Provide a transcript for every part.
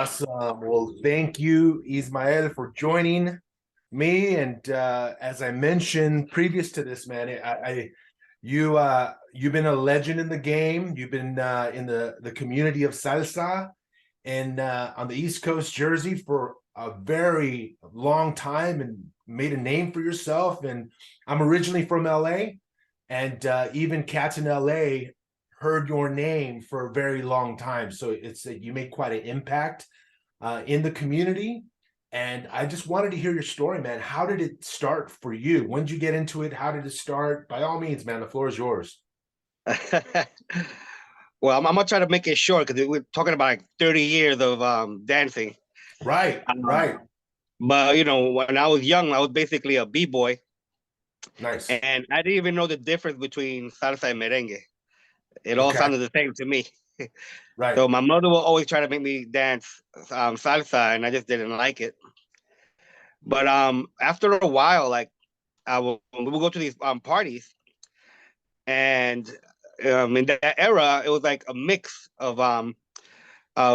Awesome. Well, thank you, Ismael, for joining me. And as I mentioned previous to this, man, you've been a legend in the game. You've been in the community of salsa and on the East Coast, Jersey, for a very long time, and made a name for yourself. And I'm originally from LA, and even cats in LA heard your name for a very long time. So it's you made quite an impact in the community. And I just wanted to hear your story, man. How did it start for you? When did you get into it? How did it start? By all means, man, the floor is yours. Well, I'm gonna try to make it short because we're talking about like 30 years of dancing. Right, Um, right. but when I was young, I was basically a b-boy, Nice. and I didn't even know the difference between salsa and merengue. It all Okay. sounded the same to me. Right. So my mother will always try to make me dance salsa, and I just didn't like it. But after a while, like we would go to these parties, and in that era, it was like a mix of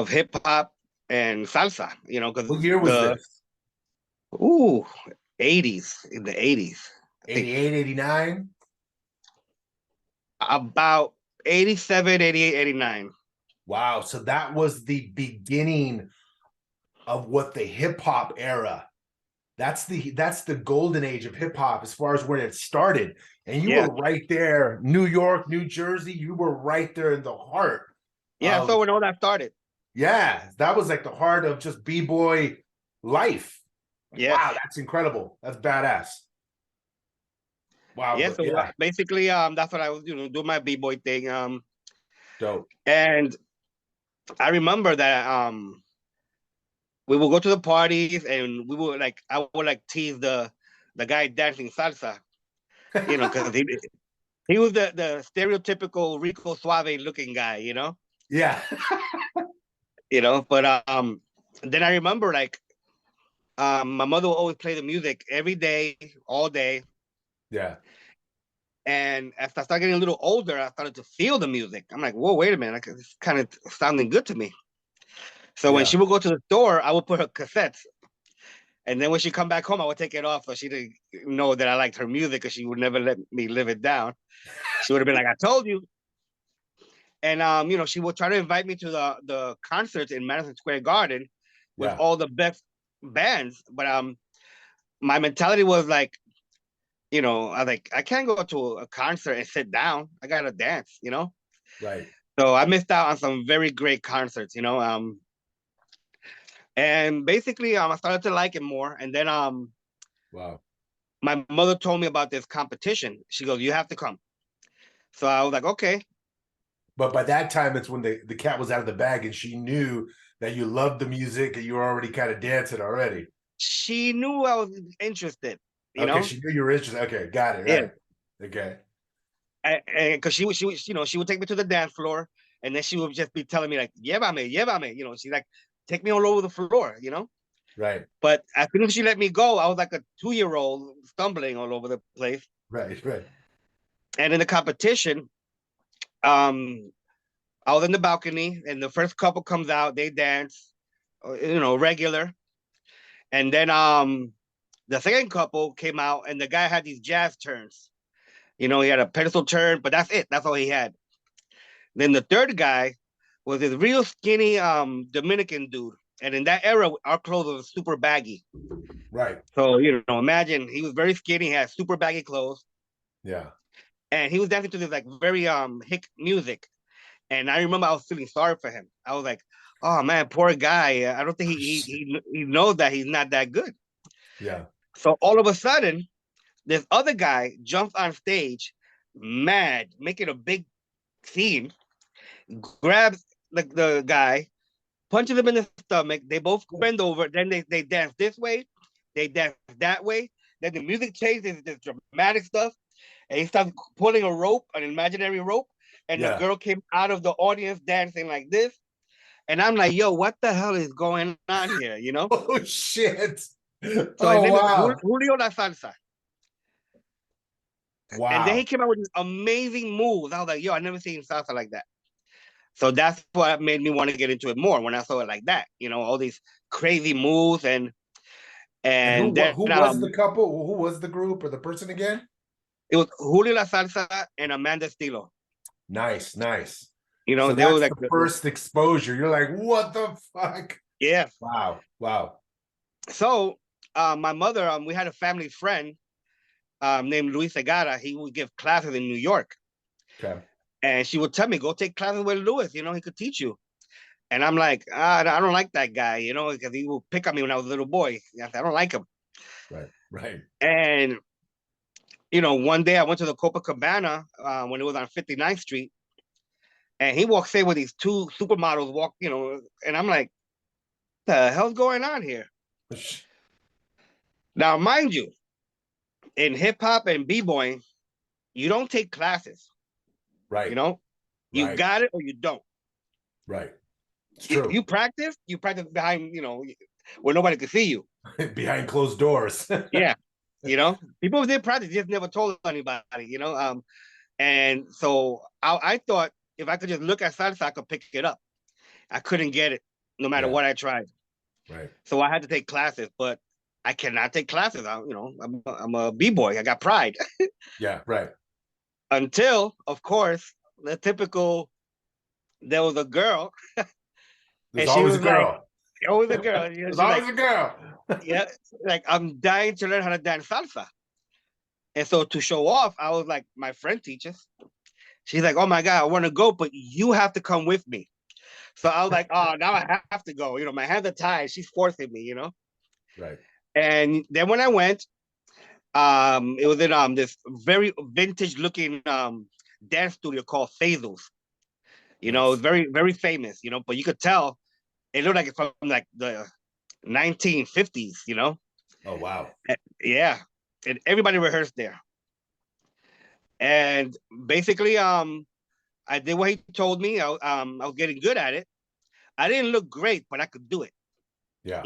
hip hop and salsa, because What year was the this? ooh 80s, in the 80s, I think 88, 89? about 87, 88, 89. Wow. So that was the beginning of what the hip hop era. That's the golden age of hip hop as far as where it started. And you Yeah, were right there, New York, New Jersey. You were right there in the heart yeah. of, So when all that started, yeah, that was like the heart of just b-boy life. yes, Wow, that's incredible. That's badass. Wow, yeah. but So yeah, basically, that's what I was, do my b-boy thing. dope. And I remember that we would go to the parties, and we would like I would like tease the guy dancing salsa, because he was the stereotypical Rico Suave looking guy, Yeah. But then I remember, like, my mother would always play the music every day, all day. Yeah. And as I started getting a little older, I started to feel the music. I'm like, whoa, wait a minute, like, it's kind of sounding good to me. So when Yeah. she would go to the store, I would put her cassettes. And then when she come back home, I would take it off so she didn't know that I liked her music, because she would never let me live it down. She would have been like, I told you. And she would try to invite me to the concerts in Madison Square Garden with Yeah. all the best bands. But my mentality was like, I can't go to a concert and sit down. I gotta dance. Right. So I missed out on some very great concerts. And basically, I started to like it more. And then Wow. my mother told me about this competition. She goes, "You have to come." So I was like, "Okay." But by that time, it's when the cat was out of the bag and she knew that you loved the music and you were already kind of dancing already. She knew I was interested. You Okay, know, she knew you were interested. Okay, got it. yeah. Right. Okay. And because she would take me to the dance floor, and then she would just be telling me like, "Llévame, llévame." She's like, "Take me all over the floor." Right. But as soon as she let me go, I was like a 2-year-old stumbling all over the place. Right. Right. And in the competition, um, I was in the balcony, and the first couple comes out, they dance, regular. And then the second couple came out, and the guy had these jazz turns. He had a pedestal turn, but that's it. That's all he had. Then the third guy was this real skinny Dominican dude. And in that era, our clothes was super baggy. Right. So, imagine he was very skinny, he had super baggy clothes, Yeah. and he was dancing to this like very hick music. And I remember I was feeling sorry for him. I was like, oh man, poor guy. I don't think he knows that he's not that good. Yeah. So all of a sudden, this other guy jumps on stage, mad, making a big scene, grabs the guy, punches him in the stomach. They both bend over. Then they dance this way, they dance that way. Then the music changes, this dramatic stuff, and he starts pulling a rope, an imaginary rope, and the Yeah. girl came out of the audience dancing like this. And I'm like, yo, what the hell is going on here? Oh shit. So his Oh name is wow. Julio La Salsa. And then he Wow. came out with these amazing moves. I was like, yo, I never seen salsa like that. So that's what made me want to get into it more when I saw it like that. All these crazy moves And and then who was the couple? Who was the group or the person again? it was Julio La Salsa and Amanda Estilo. Nice, nice. So They were that's like the first exposure. You're like, what the fuck? yeah. Wow, wow. So my mother, we had a family friend named Luis Segara. He would give classes in New York. Okay. And she would tell me, go take classes with Luis, he could teach you. And I'm like, I don't like that guy, because he would pick on me when I was a little boy. I don't like him. Right, right. And, one day I went to the Copacabana when it was on 59th Street. And he walks in with these two supermodels and I'm like, the hell's going on here? Now, mind you, in hip hop and b-boying, you don't take classes. Right, You right, got it or you don't. right. It's true. You practice behind, where nobody could see you. Behind closed doors. Yeah. People did practice, just never told anybody. And so I thought if I could just look at salsa, I could pick it up. I couldn't get it no matter Yeah. what I tried. Right. So I had to take classes, but I cannot take classes. I'm a b-boy. I got pride. Yeah, right. Until, of course, the typical, there was a girl There's and she always a was like, girl. always a girl. There's She's always like, a girl. yeah, like I'm dying to learn how to dance salsa. And so to show off, I was like, my friend teaches. She's like, oh my God, I want to go, but you have to come with me. So I was like, oh, now I have to go. My hands are tied. She's forcing me. Right. And then when I went, it was in this very vintage looking dance studio called Fazel's. It was Nice. very, very famous, but you could tell it looked like it's from like the 1950s. Oh, wow. Yeah. And everybody rehearsed there. And basically, I did what he told me. I was getting good at it. I didn't look great, but I could do it. Yeah.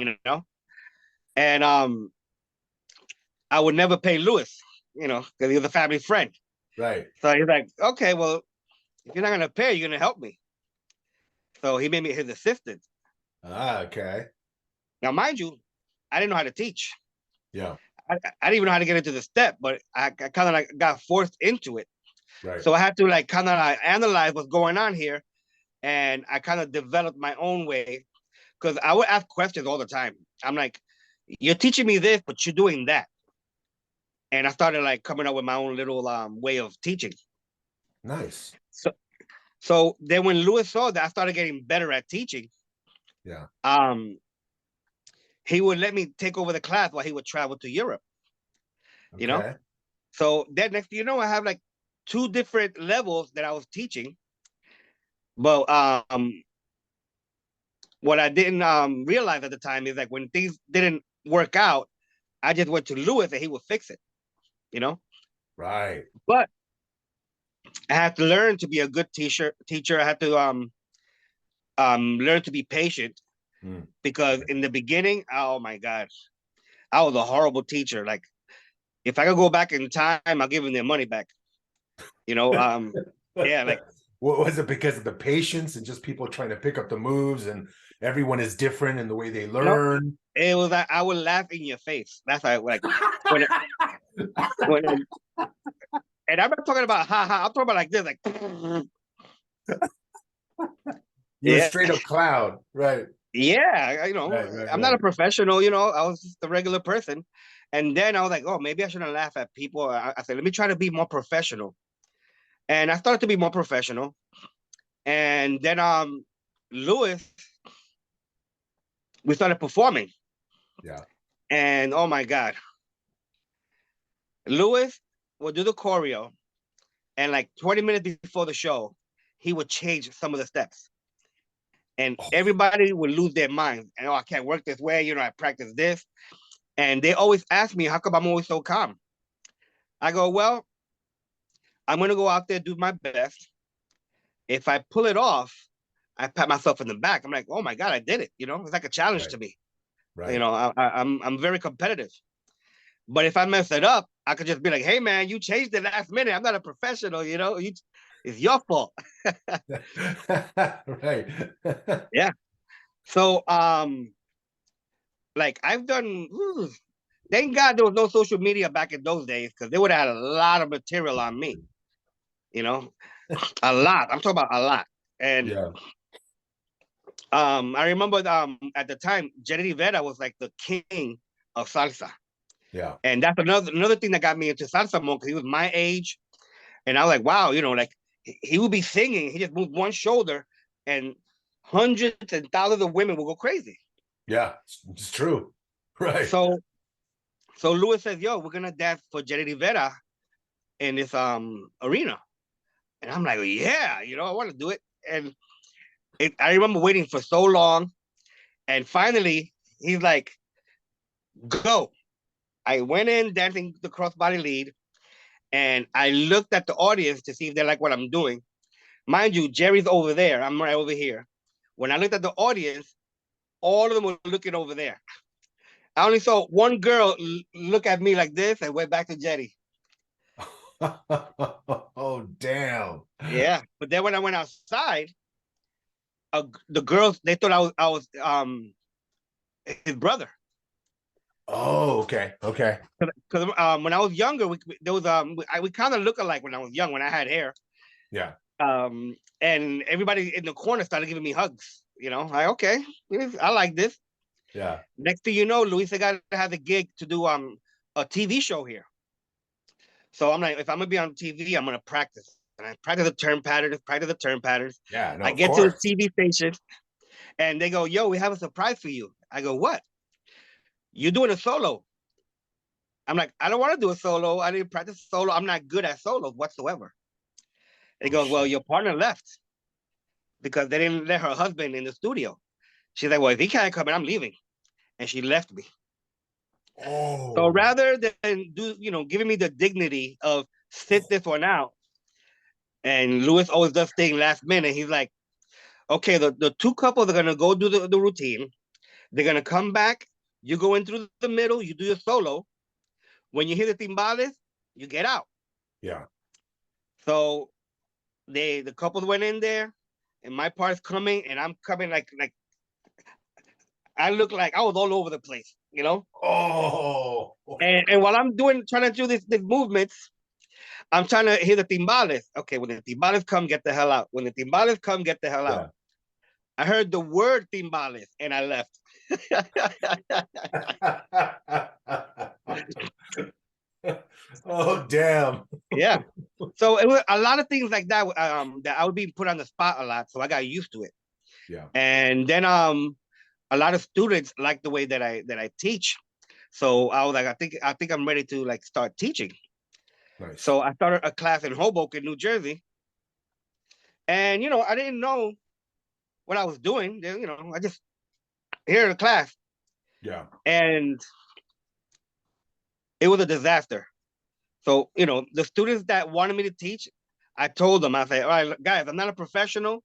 And I would never pay Lewis, because he was a family friend. Right. So he's like, okay, well, if you're not gonna pay, you're gonna help me. So he made me his assistant. Ah, okay. Now, mind you, I didn't know how to teach. Yeah. I didn't even know how to get into the step, but I kind of like got forced into it. Right. So I had to like kind of like analyze what's going on here, and I kind of developed my own way because I would ask questions all the time. I'm like, you're teaching me this, but you're doing that. And I started like coming up with my own little way of teaching. Nice. So then when Lewis saw that I started getting better at teaching, Yeah. he would let me take over the class while he would travel to Europe. Okay. So then next I have like 2 different levels that I was teaching. But what I didn't realize at the time is like when things didn't work out, I just went to Lewis and he would fix it. Right. But I had to learn to be a good teacher. I had to learn to be patient because in the beginning, oh my God, I was a horrible teacher. Like if I could go back in time, I'll give them their money back. Yeah, like what was it because of the patience and just people trying to pick up the moves and everyone is different in the way they learn? It was like I would laugh in your face. That's like when and I'm not talking about ha ha. I'm talking about like this, like You're yeah, a straight up clown, right? yeah. Right, I'm not a professional. I was just a regular person. And then I was like, oh, maybe I shouldn't laugh at people. I said, let me try to be more professional. And I started to be more professional. And then Lewis, we started performing. Yeah. And oh my God, Lewis would do the choreo, and like 20 minutes before the show, he would change some of the steps. And everybody would lose their minds. And I can't work this way. I practice this. And they always ask me, how come I'm always so calm? I go, well, I'm going to go out there, do my best. If I pull it off, I pat myself in the back. I'm like, oh my God, I did it. It's like a challenge to me. Right. I'm very competitive. But if I mess it up, I could just be like, hey man, you changed it last minute. I'm not a professional, It's your fault. Right. Yeah. So like I've done. Thank God there was no social media back in those days because they would have had a lot of material on me. You know, a lot. I'm talking about a lot. And Yeah. I remember at the time Jenny Rivera was like the king of salsa. Yeah. And that's another thing that got me into salsa more because he was my age. And I was like, wow, like he would be singing. He just moved one shoulder and hundreds and thousands of women will go crazy. Yeah. It's true. Right. So so Louis says, yo, we're gonna dance for Jenny Rivera in this arena. And I'm like, yeah, I want to do it. And I remember waiting for so long. And finally, he's like, go. I went in dancing the crossbody lead and I looked at the audience to see if they like what I'm doing. Mind you, Jerry's over there. I'm right over here. When I looked at the audience, all of them were looking over there. I only saw one girl look at me like this and went back to Jerry. Oh, damn. Yeah. But then when I went outside, the girls, they thought I was his brother. Oh, okay. Okay. Because when I was younger, there was we kind of look alike when I was young when I had hair. Yeah. And everybody in the corner started giving me hugs. Like okay, I like this. Yeah. Next thing you know, Luisa got has a gig to do a TV show here. So I'm like, if I'm gonna be on TV, I'm gonna practice. And I practice the turn patterns, practice the turn patterns. Yeah. No, I of get to the course. TV station and they go, yo, we have a surprise for you. I go, what? You're doing a solo. I'm like, I don't want to do a solo. I didn't practice solo. I'm not good at solos whatsoever. And he Oh, goes, well, shit. your partner left because they didn't let her husband in the studio. She's like, well, if he can't come in, I'm leaving. And she left me. So Oh, rather than giving me the dignity of sit this one out, and Lewis always does things last minute, he's like, okay, the two couples are gonna go do the routine. They're gonna come back. You go in through the middle, you do your solo. When you hear the timbales, you get out. yeah. So the couples went in there, and my part's coming, and I'm coming like I look like I was all over the place. Oh, And while I'm trying to do these movements, I'm trying to hear the timbales. Okay, when the timbales come, get the hell out. When the timbales come, get the hell out. yeah. I heard the word timbales and I left. Oh, damn. Yeah. So it was a lot of things like that I would be put on the spot a lot. So I got used to it. Yeah. And then a lot of students like the way that I teach. So I was like, I think I'm ready to like start teaching. Nice. So I started a class in Hoboken, New Jersey. And I didn't know what I was doing. I just here in the class. Yeah. And it was a disaster. So, the students that wanted me to teach, I told them, I said, all right, guys, I'm not a professional.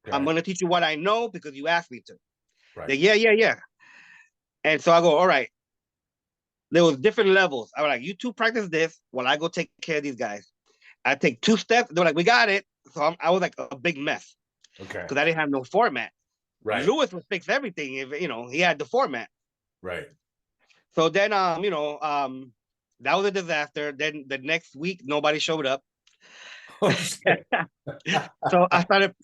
I'm Okay. going to teach you what I know because you asked me to. They, Right. yeah, yeah, yeah. And so I go, all right, there was different levels. I was like, you two practice this while I go take care of these guys. I take 2 steps. They're like, we got it. So I was like a big mess Okay. because I didn't have no format. Right. Lewis would fix everything if, he had the format. Right. So then, that was a disaster. Then the next week, nobody showed up. Oh, shit. So I started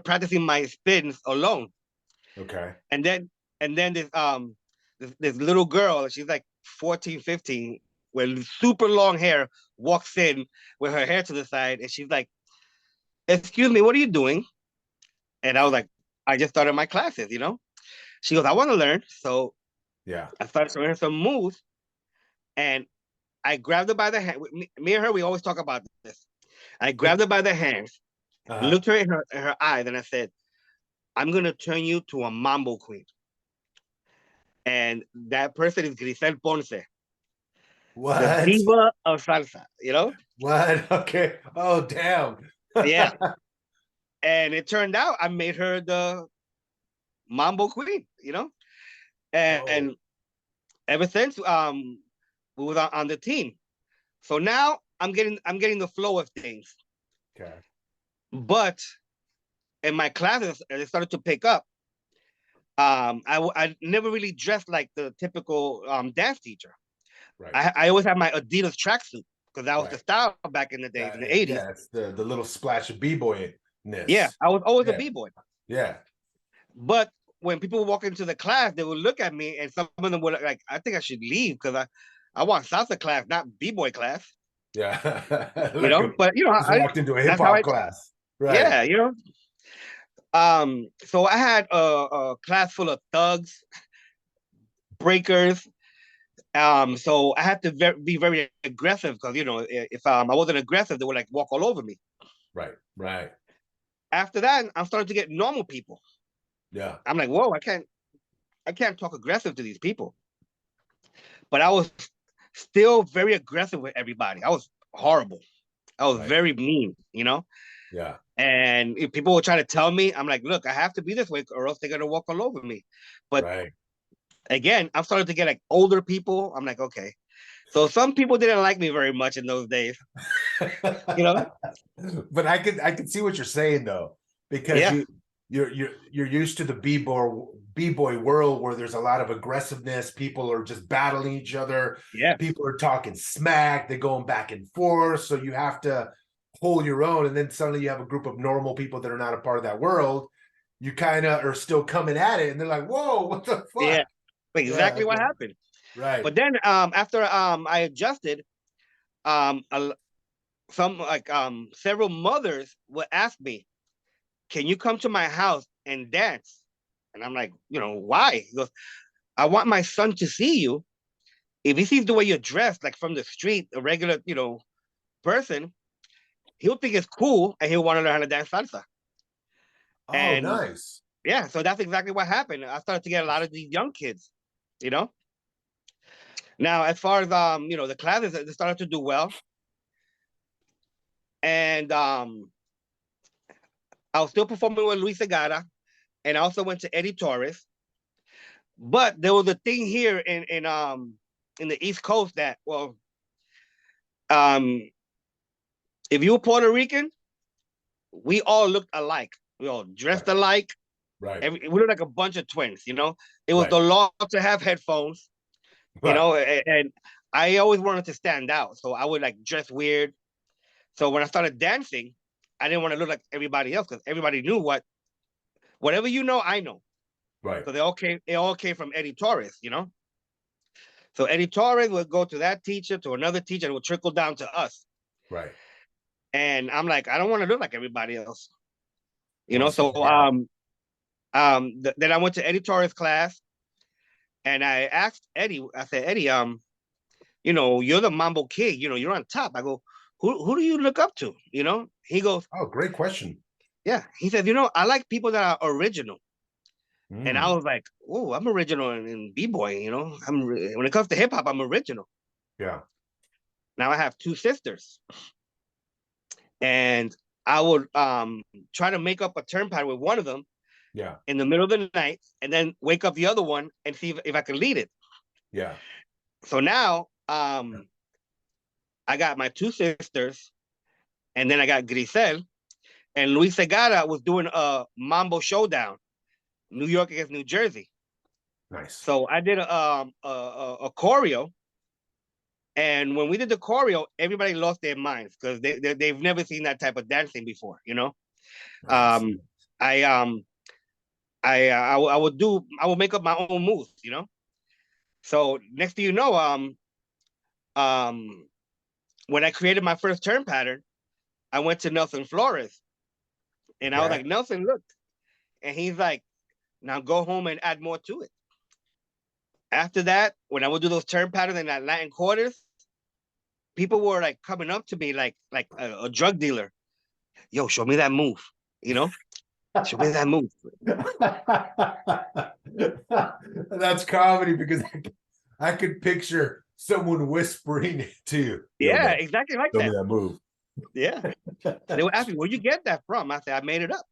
practicing my spins alone, Okay. and then this little girl, she's like 14, 15, with super long hair, walks in with her hair to the side, and she's like, "Excuse me, what are you doing?" And I was like, "I just started my classes." She goes, "I want to learn," so Yeah. I started showing her some moves, and I grabbed her by the hand. Me and her, we always talk about this. I grabbed her by the hands, Uh-huh. looked her in her eyes, and I said, I'm gonna turn you to a mambo queen. And that person is Grisel Ponce, the What? diva of salsa. What? Okay. Oh, damn. Yeah. And it turned out I made her the mambo queen. And Oh, ever since we was on the team. So now I'm getting the flow of things. okay. But in my classes, as it started to pick up, I never really dressed like the typical dance teacher. Right. I always had my Adidas tracksuit because that was the Right. style back in the days, in the 80s. Yeah, it's the little splash of Yeah, b-boyness. I was always a Yeah. B-boy. Yeah. But when people would walk into the class, they would look at me, and some of them would like, I think I should leave because I want salsa class, not B-boy class, Yeah. you Like know. a But you know, just walked into a hip that's how hop I, class. Right. yeah, you know. So I had a class full of thugs, breakers. So I had to be very aggressive because you know, if I wasn't aggressive, they would like walk all over me. Right. Right. After that, I'm starting to get normal people. Yeah. I'm like, whoa, I can't talk aggressive to these people. But I was still very aggressive with everybody. I was horrible. I was Right. very mean, you know. Yeah. And if people were trying to tell me, I'm like, look, I have to be this way, or else they're gonna walk all over me. But Right. again, I'm starting to get like older people. I'm like, okay. So some people didn't like me very much in those days, you know. But I could see what you're saying though, because Yeah, you're used to the b-boy world where there's a lot of aggressiveness. People are just battling each other. yeah, People are talking smack. They're going back and forth. So you have to hold your own. And then suddenly you have a group of normal people that are not a part of that world. You kind of are still coming at it, and they're like, "Whoa, what the yeah. fuck?" Yeah. Exactly what happened. Right. But then after I adjusted, um, a, some like several mothers would ask me, "Can you come to my house and dance?" And I'm like, you know, why? He goes, "I want my son to see you. If he sees the way you're dressed, like from the street, a regular, you know, person, he'll think it's cool and he'll want to learn how to dance salsa." Oh, And nice. yeah, so that's exactly what happened. I started to get a lot of these young kids, you know. Now, as far as you know, the classes they started to do well, and I was still performing with Luis Segara, and I also went to Eddie Torres. But there was a thing here in the East Coast that um if you were Puerto Rican, we all looked alike. We all dressed Right. alike. Right. We looked like a bunch of twins, you know. It was Right. the law to have headphones, you Right. know, and I always wanted to stand out. So I would like dress weird. So when I started dancing, I didn't want to look like everybody else because everybody knew whatever you know, I know. Right. So it all came from Eddie Torres, you know. So Eddie Torres would go to that teacher, to another teacher, and it would trickle down to us. Right. And I'm like, I don't want to look like everybody else, You you want know. to So stand out. then I went to Eddie Torres' class, and I asked Eddie. I said, Eddie, you know, you're the Mambo King. You know, you're on top. I go, who do you look up to? You know, he goes, Oh, great question. yeah. He said, you know, I like people that are original. And I Mm, was like, oh, I'm original in b-boy. You know, when it comes to hip hop, I'm original. yeah. Now I have two sisters, and I would try to make up a turn pattern with one of them Yeah. in the middle of the night, and then wake up the other one and see if I can lead it. Yeah. So now I got my two sisters, and then I got Grisel, and Luis Segara was doing a Mambo Showdown, New York against New Jersey. Nice. So I did a choreo, and when we did the choreo, everybody lost their minds because they've never seen that type of dancing before. You know, Nice. um, I um, I would make up my own moves. You know, so next thing you know, um, when I created my first turn pattern, I went to Nelson Flores, and I was Okay. like, Nelson, look, and he's like, now go home and add more to it. After that, when I would do those turn patterns in that Latin quarters, people were like coming up to me like a drug dealer. Yo, show me that move. You know, show me that move. That's comedy because I could picture someone whispering to you, "Yo, Yeah, man, exactly like show me that. that move." Yeah. They would ask me, where'd you get that from? I said, I made it up.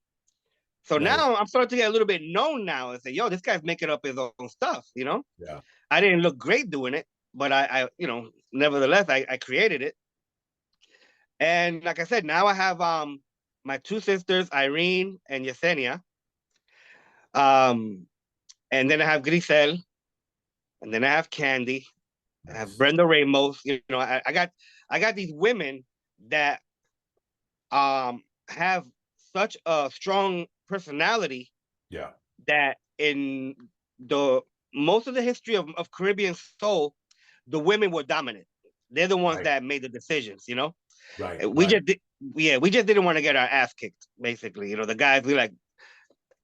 So Nice. now I'm starting to get a little bit known now and say, yo, this guy's making up his own stuff, you know? Yeah. I didn't look great doing it, but you know, nevertheless, I created it. And like I said, now I have my two sisters, Irene and Yesenia. Um, and then I have Grisel, and then I have Candy, I have Nice. Brenda Ramos. You know, I got these women that have such a strong personality Yeah. that in the most of the history of Caribbean soul, the women were dominant. They're the ones Right. that made the decisions, you know. Right. We Right. just did, yeah, we just didn't want to get our ass kicked, basically. You know, the guys we like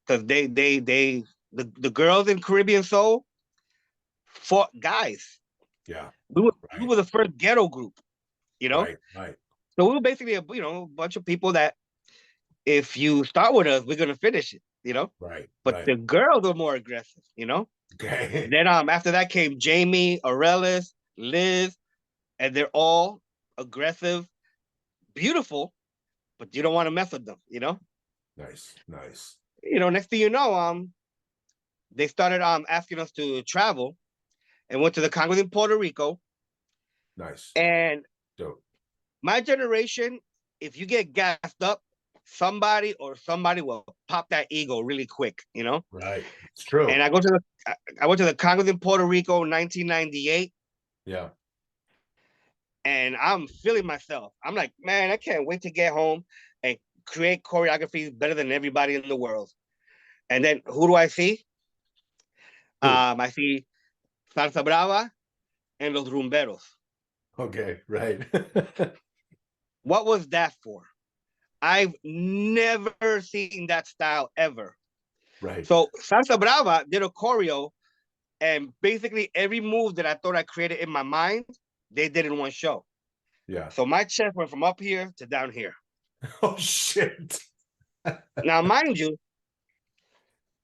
because the girls in Caribbean soul fought guys. Yeah. We Right. were the first ghetto group, you know. Right. Right. So we were basically a bunch of people that if you start with us, we're gonna finish it, you know. Right. But Right. the girls were more aggressive, you know. Okay. Then after that came Jamie, Aurelis, Liz, and they're all aggressive, beautiful, but you don't want to mess with them, you know. Nice. Nice. You know, next thing you know, they started asking us to travel and went to the Congress in Puerto Rico. Nice. And Dope. my generation, if you get gassed up, somebody will pop that ego really quick, you know. Right. It's true. And I went to the Congress in Puerto Rico in 1998, Yeah. and I'm feeling myself. I'm like, man, I can't wait to get home and create choreographies better than everybody in the world. And then who do I see? Who? I see Salsa Brava and Los Rumberos. Okay. Right. What was that for? I've never seen that style ever. Right. So Salsa Brava did a choreo, and basically every move that I thought I created in my mind, they did in one show. Yeah. So my chest went from up here to down here. Oh shit. Now, mind you,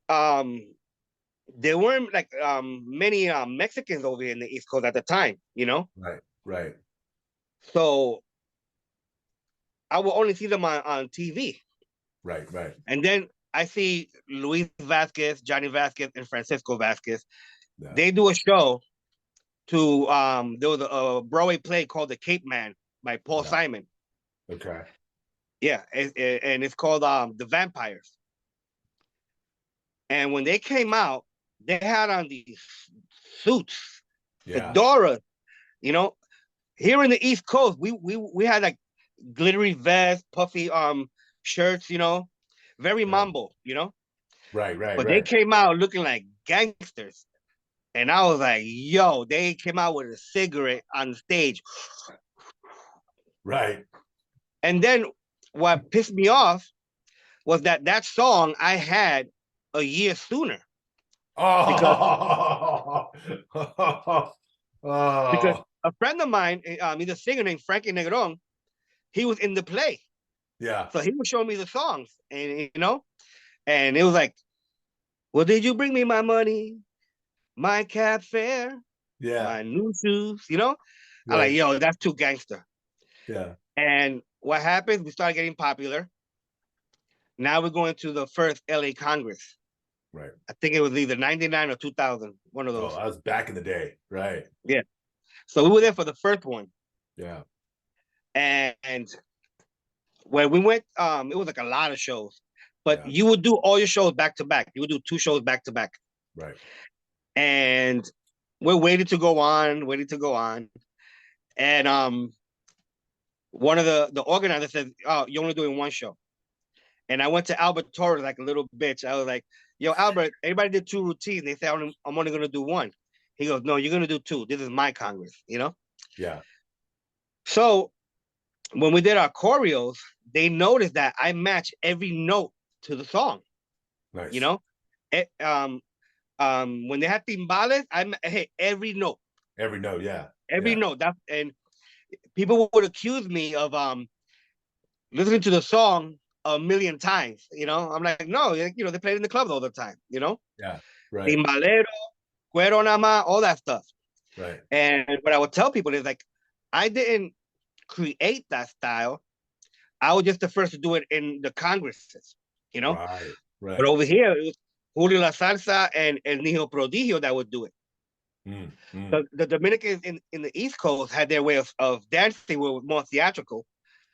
um, there weren't like many Mexicans over here in the East Coast at the time, you know. Right. Right. So I will only see them on TV, Right. Right. and then I see Luis Vasquez, Johnny Vasquez, and Francisco Vasquez. Yeah. They do a show to there was a Broadway play called The Cape Man by Paul Yeah. Simon. Okay. Yeah, and it's called The Vampires. And when they came out, they had on these suits, Yeah. fedoras. You know, here in the East Coast, we had like glittery vests, puffy shirts. You know, very Yeah. mambo. You know, Right. Right. but they Right. came out looking like gangsters. And I was like, yo, they came out with a cigarette on stage. Right. And then what pissed me off was that song I had a year sooner because Oh. because Oh. a friend of mine, he's a singer named Frankie Negron, he was in the play. Yeah. So he was showing me the songs, and you know, and it was like, well, did you bring me my money, my cab fare, Yeah. my new shoes? You know, I'm like, Right. yo, that's too gangster. Yeah. And what happened? We started getting popular. Now we're going to the first LA Congress. Right. I think it was either 99 or 2000, one of Oh, those. that was back in the day. Right. Yeah. So we were there for the first one. Yeah. And when we went, it was like a lot of shows, but Yeah. you would do all your shows back to back. You would do two shows back to back. Right. And we're waiting to go on, waiting to go on. And one of the organizers said, oh, you're only doing one show. And I went to Albert Torres like a little bitch. I was like, yo, Albert, everybody did two routines. They said, I'm only going to do one. He goes, no, you're going to do two. This is my Congress, you know? Yeah. So when we did our choreos, they noticed that I match every note to the song, you Nice. know? When they had timbales, I hit every note, Every note. Yeah. every Yeah. note. And people would accuse me of listening to the song a million times. You know, I'm like, no, you know, they played in the clubs all the time. You know, Yeah. Right. timbalero, cuero nama, all that stuff. Right. And what I would tell people is like, I didn't create that style. I was just the first to do it in the congresses. You know, Right. but Right. over here it was Julio La Salsa and El Niño Prodigio that would do it. Mm. Mm. The Dominicans in the East Coast had their way of dancing, were more theatrical.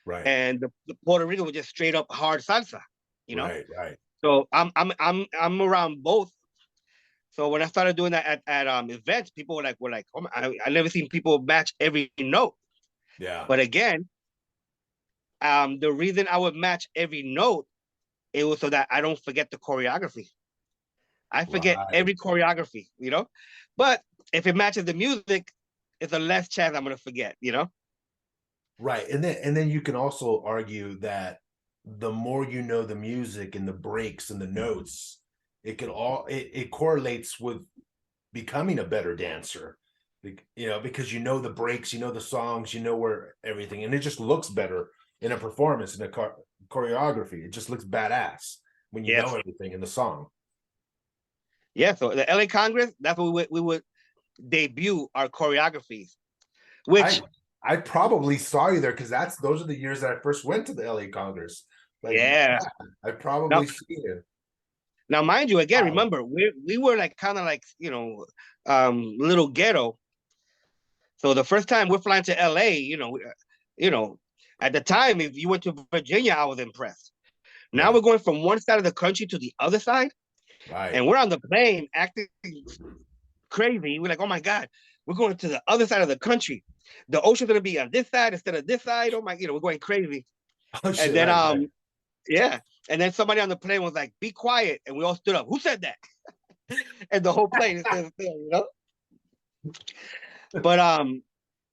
Right. and the Puerto Rican was just straight up hard salsa, you know. Right. Right. So I'm around both. So when I started doing that at events, people were like, oh my, I never seen people match every note. Yeah. But again, the reason I would match every note, it was so that I don't forget the choreography. I forget Right. every choreography, you know. But if it matches the music, it's a less chance I'm gonna forget, you know. Right. And then you can also argue that the more you know the music and the breaks and the notes, it correlates with becoming a better dancer. Because you know the breaks, you know the songs, you know where everything, and it just looks better in a performance, in a choreography. It just looks badass when you know Yes, everything in the song. yeah. So the LA Congress, that's what we would debut our choreographies, which I I probably saw you there because those are the years that I first went to the LA Congress. Like, yeah. yeah, I Now probably see you. now mind you, again, Wow. remember we were like kind of like little ghetto. So the first time we're flying to LA, you know, at the time if you went to Virginia, I was impressed. Now Yeah. we're going from one side of the country to the other side, Right. and we're on the plane acting crazy. We're like, oh my God, we're going to the other side of the country. The ocean's gonna be on this side instead of this side. Oh my, we're going crazy. Oh And shit. then Right. Right. yeah. And then somebody on the plane was like, be quiet. And we all stood up. Who said that? And the whole plane is still, you know? But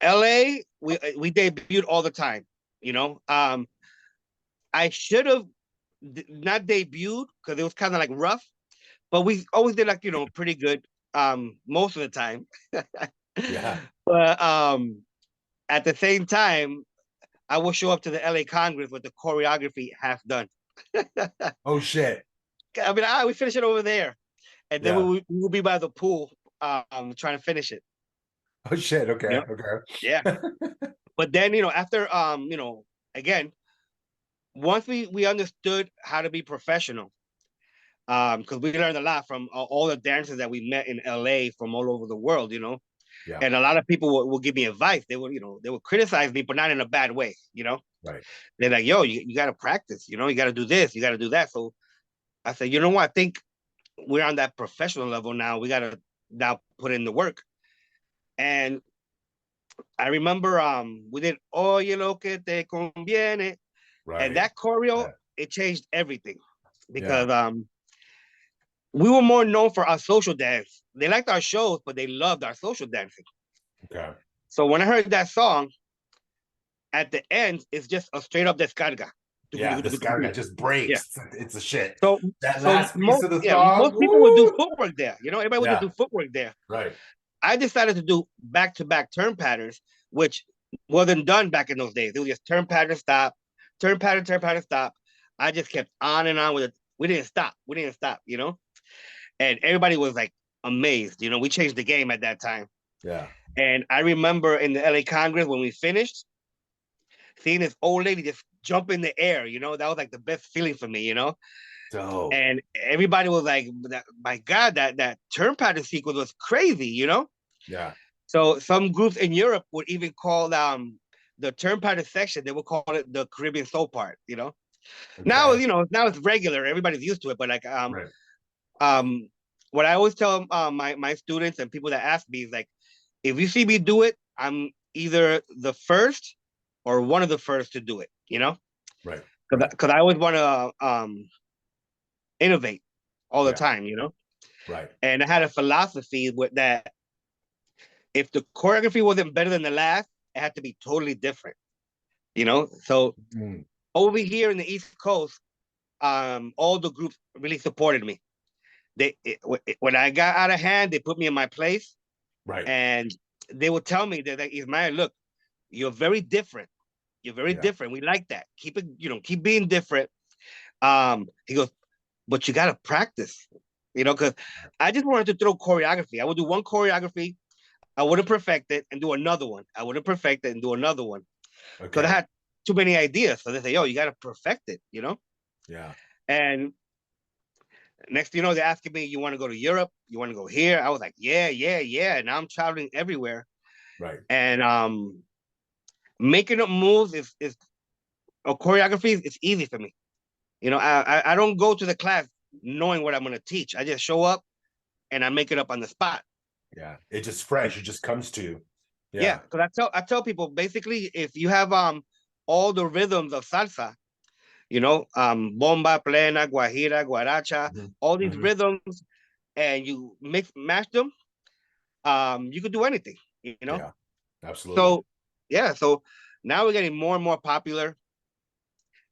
LA, we debuted all the time, you know. I should have not debuted because it was kind of like rough, but we always did like, pretty good most of the time. Yeah. But at the same time, I will show up to the LA Congress with the choreography half done. Oh shit. I mean, we finish it over there, and then Yeah. we will be by the pool, trying to finish it. Oh shit. You Okay. know, yeah. Okay. But then after again, once we understood how to be professional, because we learned a lot from all the dancers that we met in LA from all over the world, Yeah. and a lot of people will give me advice. They would criticize me, but not in a bad way. Right. They're like, yo, you got to practice. You got to do this, you got to do that. So I said, you know what? I think we're on that professional level now. We got to now put in the work. And I remember we did Oye lo que te conviene, and Right. that choreo, Yeah. it changed everything Yeah. because we were more known for our social dance. They liked our shows, but they loved our social dancing. Okay. So when I heard that song, at the end, it's just a straight up descarga. Yeah. This guy that just Yeah. breaks. It's a shit. So That last piece most of the yeah, song. most people would do Woo! footwork there. Everybody would just Yeah. do footwork there. Right. I decided to do back to back turn patterns, which wasn't done back in those days. It was just turn pattern, stop, turn pattern, stop. I just kept on and on with it. We didn't stop. We didn't stop, and everybody was like amazed. We changed the game at that time. Yeah. And I remember in the LA Congress when we finished, seeing this old lady just jump in the air, that was like the best feeling for me. Dope. And everybody was like, my God, that turn pattern sequence was crazy. Yeah. So some groups in Europe would even call the turn pattern section, they would call it the Caribbean soul part. Now, Okay. now it's regular, everybody's used to it, but like Right. um what I always tell my students and people that ask me is like, if you see me do it, I'm either the first or one of the first to do it. Right. Right. Because I always want to innovate all the Yeah. time. Right. And I had a philosophy with that if the choreography wasn't better than the last, it had to be totally different. So Mm. over here in the East Coast, all the groups really supported me. When I got out of hand, they put me in my place, Right. and they would tell me that, like, Ismael, look, you're very different. You're very Yeah. different. We like that. Keep it, keep being different. He goes, but you gotta practice, because I just wanted to throw choreography. I would do one choreography, I wouldn't perfect it and do another one. I wouldn't perfect it and do another one. Because I Okay. had too many ideas. So they say, yo, you gotta perfect it. Yeah. And next thing you know, they're asking me, you want to go to Europe? You want to go here? I was like, yeah, yeah, yeah. And now I'm traveling everywhere. Right. And making up moves is choreography, it's easy for me. I don't go to the class knowing what I'm going to teach. I just show up and I make it up on the spot. Yeah, it's just fresh. It just comes to you. Yeah, Yeah. because I tell people basically if you have all the rhythms of salsa, bomba, plena, guajira, guaracha, Mhm. all these Mhm. rhythms, and you match them, you could do anything. Yeah, absolutely. So yeah, so now we're getting more and more popular,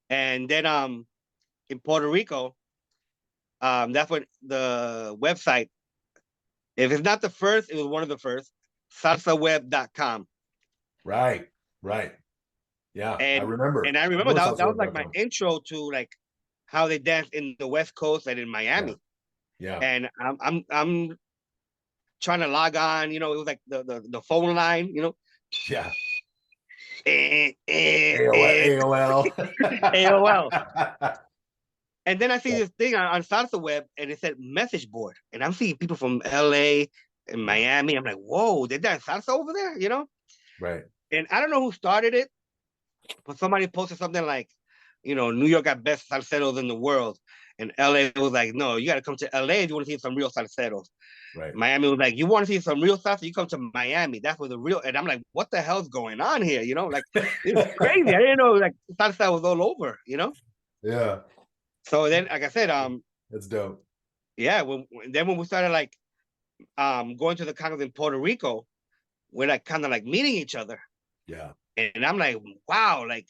and then in Puerto Rico, that's when the website, if it's not the first, it was one of the first, salsaweb.com. Right. Right. Yeah, I And remember. and I I remember know that was like my salsaweb.com. intro to like how they dance in the West Coast and in Yeah. Miami. Yeah. And I'm trying to log on, it was like the phone line, Yeah. eh, eh, AOL. eh, AOL. AOL. And then I see Yeah. this thing on Salsa Web and it said message board. And I'm seeing people from LA and Yeah. Miami. I'm like, whoa, they dance salsa over there? Right. And I don't know who started it, but somebody posted something like, New York got best salseros in the world. And LA was like, no, you got to come to LA if you want to see some real salseros. Right. Miami was like, you want to see some real salsa, you come to Miami. That's where the real. And I'm like, what the hell's going on here? Like it's crazy. I didn't know like salsa was all over. Yeah. So then, like I said, That's dope. yeah. Then when we started like going to the Congress in Puerto Rico, we're like kind of like meeting each other. Yeah. And I'm like, wow, like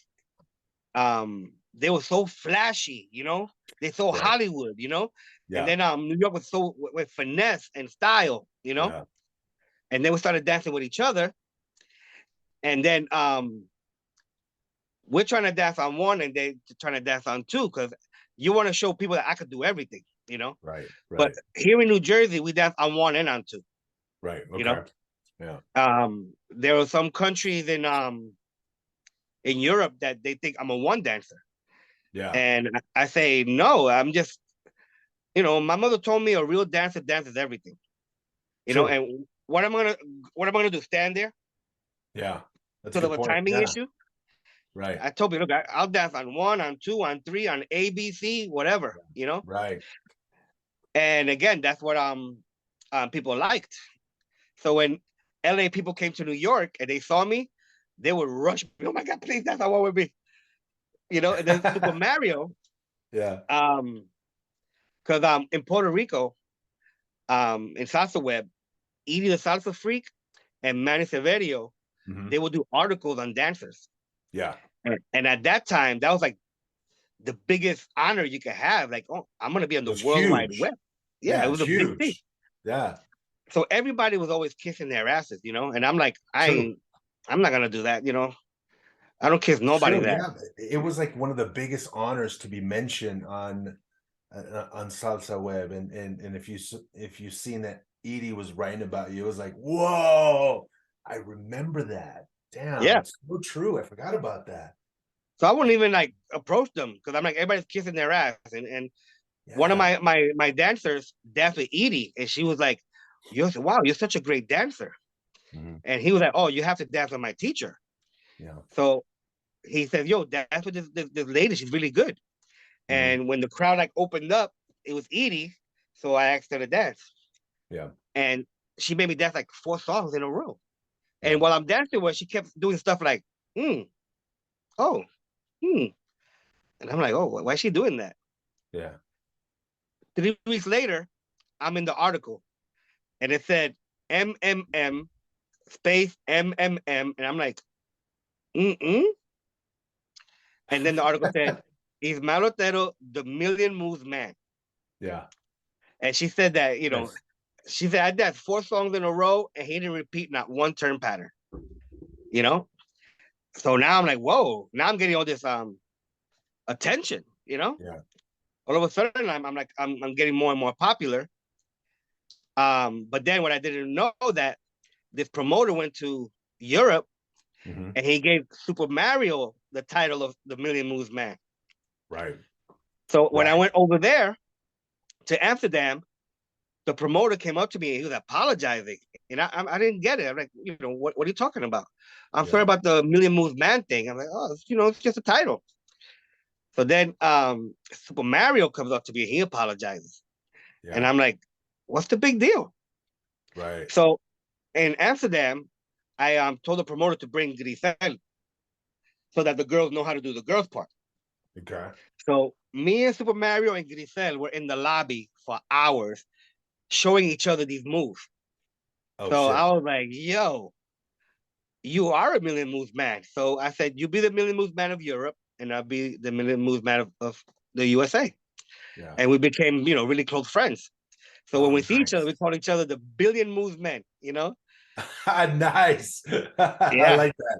they were so flashy. They're so Right. Hollywood. And Yeah. then New York was so with finesse and style. Yeah. And then we started dancing with each other. And then we're trying to dance on one and they trying to dance on two because you want to show people that I could do everything. Right. But Right. here in New Jersey, we dance on one and on two. Right. You know, Okay. Yeah. there are some countries in Europe that they think I'm a one dancer, Yeah. and I say no. I'm just, my mother told me a real dancer dances everything. True. And what am I gonna do? Stand there Yeah. That's a because of good a point. timing Yeah. issue? Right. I told you, look, I'll dance on one, on two, on three, on A, B, C, whatever. Right. And again, that's what people liked. So when LA people came to New York and they saw me, they would rush me. Oh my God, please, that's how I would be. And then Super Mario, Yeah. because in Puerto Rico, in Salsa Web, Edie the Salsa Freak and Manny Severio, Hmm. they would do articles on dancers. Yeah. And at that time, that was like the biggest honor you could have. Like, oh, I'm gonna be on It the was World Wide huge. Web. Yeah, it Yeah. was It's a big thing. huge. Yeah. So everybody was always kissing their asses. And I'm like, True. I'm not gonna do that. I don't kiss nobody True. that. Yeah. It was like one of the biggest honors to be mentioned on Salsa Web, and if you seen that Edie was writing about you, it was like, whoa, I remember that. Damn, Yeah. it's so true. I forgot about that. So I wouldn't even like approach them because I'm like everybody's kissing their ass. And one of Yeah. my dancers danced with Edie, and she was like, you're such a great dancer. Mhm. And he was like, oh, you have to dance with my teacher. Yeah. So he said, yo, dance with this lady. She's really good. Mhm. And when the crowd like opened up, it was Edie. So I asked her to dance. Yeah. And she made me dance like 4 songs in a row. Yeah. And while I'm dancing with her, she kept doing stuff like, oh, hmm. And I'm like, oh, why is she doing that? Yeah. 3 weeks later, I'm in the article and it said MMM space MMM. And I'm like, mm-mm. And then the article said, Ismael Otero, the million moves man. Yeah. And she said that, Nice. she said I did 4 songs in a row and he didn't repeat not one turn pattern, you know? So now I'm like, whoa, now I'm getting all this attention. Yeah. All of a sudden I'm like, I'm getting more and more popular. But then what I didn't know that this promoter went to Europe Mhm. and he gave Super Mario the title of the Million Moves Man. Right. So when I Right. went over there to Amsterdam, the promoter came up to me and he was apologizing. And I didn't get it. I'm like, what are you talking about? I'm sorry Yeah. about the Million Moves Man thing. I'm like, oh, it's just a title. So then Super Mario comes up to me and he apologizes. And Yeah. I'm like, what's the big deal? Right. So in Amsterdam, I told the promoter to bring Grisel so that the girls know how to do the girls part. Okay. So me and Super Mario and Grisel were in the lobby for hours showing each other these moves. Oh So shit. I was like, yo, you are a Million Moves man. So I said, you be the Million Moves man of Europe, and I'll be the Million Moves man of the USA. Yeah. And we became, really close friends. So when Oh, we see each other, nice. we call each other the Billion Moves men. Nice. I Yeah. like that.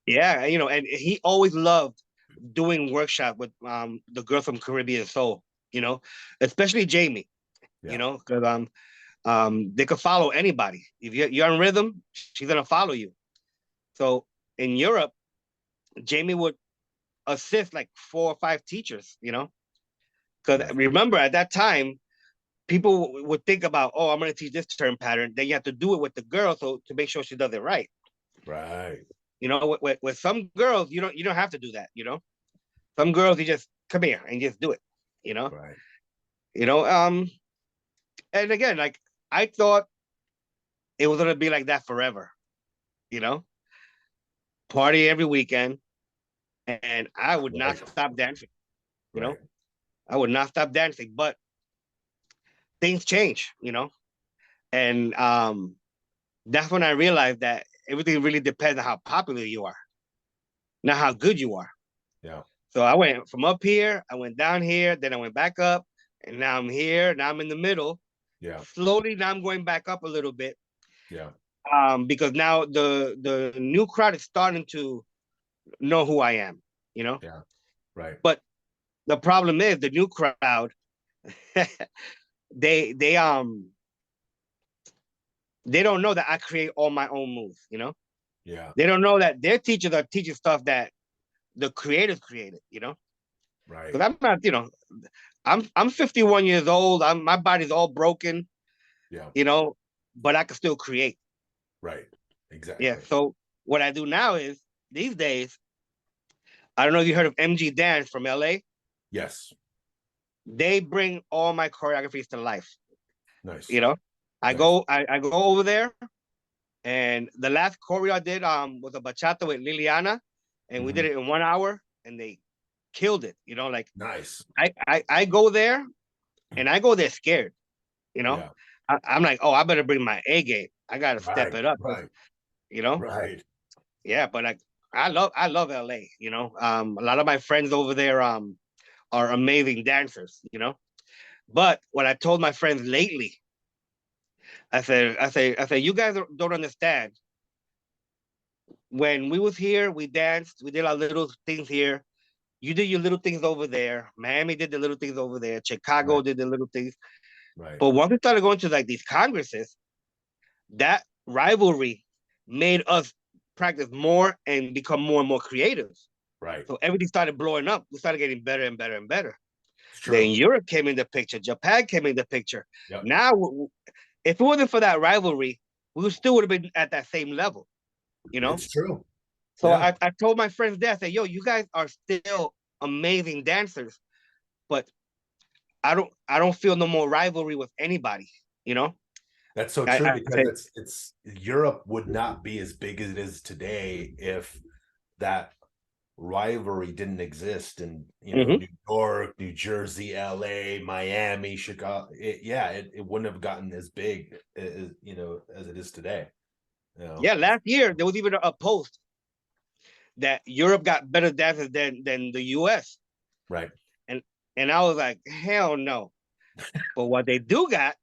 Yeah. And he always loved doing workshop with the girl from Caribbean Soul, you know, especially Jamie, Yeah. because they could follow anybody. If you're on rhythm, she's gonna follow you. So in Europe, Jamie would assist like 4 or 5 teachers. Because Right. remember at that time, people would think about, oh, I'm gonna teach this turn pattern. Then you have to do it with the girl so to make sure she does it right. Right. With some girls, you don't have to do that. Some girls you just come here and just do it. You know, Right. you know. And again, like I thought it was gonna be like that forever. You know, party every weekend, and I would not Right. stop dancing. You know, Right. I would not stop dancing, but things change. And that's when I realized that everything really depends on how popular you are, not how good you are. Yeah. So I went from up here, I went down here, then I went back up, and now I'm here. Now I'm in the middle. Yeah. Slowly, now I'm going back up a little bit, Yeah. because now the new crowd is starting to know who I am. You know, Yeah. Right. but the problem is the new crowd. they they don't know that I create all my own moves. Yeah. They don't know that their teachers are teaching stuff that the creators created. Right. Because I'm not. I'm 51 years old. My body's all broken. Yeah. You know, but I can still create. Right. Yeah. Exactly. So what I do now is these days, I don't know if you heard of MG Dance from LA. Yes. They bring all my choreographies to life. You Nice. know, I Nice. go I go over there, and the last choreo I did was a bachata with Liliana, and we did Hmm. it in 1 hour, and they killed it. Like Nice. I go there, and I go there scared. You know, Yeah. I'm like, oh, I better bring my A game. I gotta step Right. it up. Right. You know, Right. yeah. But like, I love LA. A lot of my friends over there are amazing dancers. But what I told my friends lately, I said, you guys don't understand. When we was here, we danced, we did our little things here. You did your little things over there. Miami did the little things over there. Chicago Right. did the little things. Right. But once we started going to like these congresses, that rivalry made us practice more and become more and more creative. Right. So everything started blowing up. We started getting better and better and better. It's Then true. Europe came in the picture. Japan came in the picture. Yep. Now, if it wasn't for that rivalry, we still would have been at that same level. You know. It's true. So Yeah. I told my friends there, I said, yo, you guys are still amazing dancers, but I don't feel no more rivalry with anybody. You know. That's so I, true I because said, it's Europe would not be as big as it is today if that rivalry didn't exist in mhm. New York, New Jersey, LA, Miami, Chicago. It wouldn't have gotten as big as as it is today. Yeah, last year there was even a post that Europe got better dancers than the US. Right. And I was like, hell no. But what they do got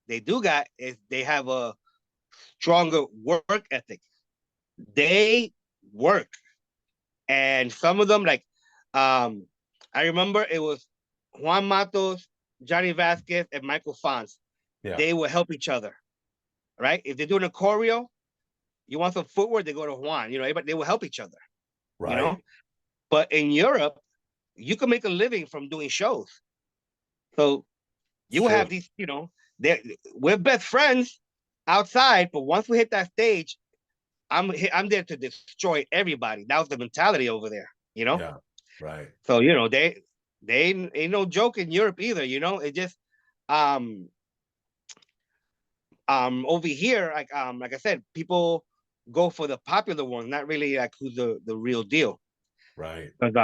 is they have a stronger work ethic. They work. And some of them, like, I remember it was Juan Matos, Johnny Vasquez, and Michael Fons. Yeah. They will help each other, right? If they're doing a choreo, you want some footwork, they go to Juan. Everybody, they will help each other. You know, Right. but in Europe, you can make a living from doing shows. So It's you will have true. these, we're best friends outside, but once we hit that stage, I'm there to destroy everybody. That was the mentality over there. Yeah. Right. So they ain't no joke in Europe either. It just um over here, like I said, people go for the popular ones, not really like who's the real deal. Right. Because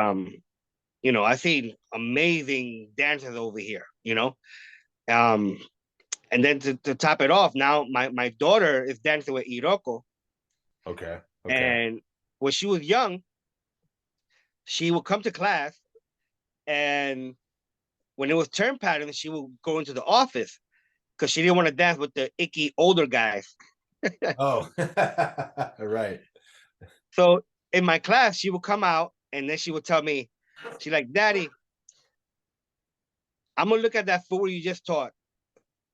I seen amazing dancers over here. Um, and then to top it off, now my daughter is dancing with Iroko, Okay. Okay. and when she was young, she would come to class, and when it was turn pattern, she would go into the office because she didn't want to dance with the icky older guys. Oh, right. So in my class, she would come out and then she would tell me, she's like, Daddy, I'm gonna look at that fool you just taught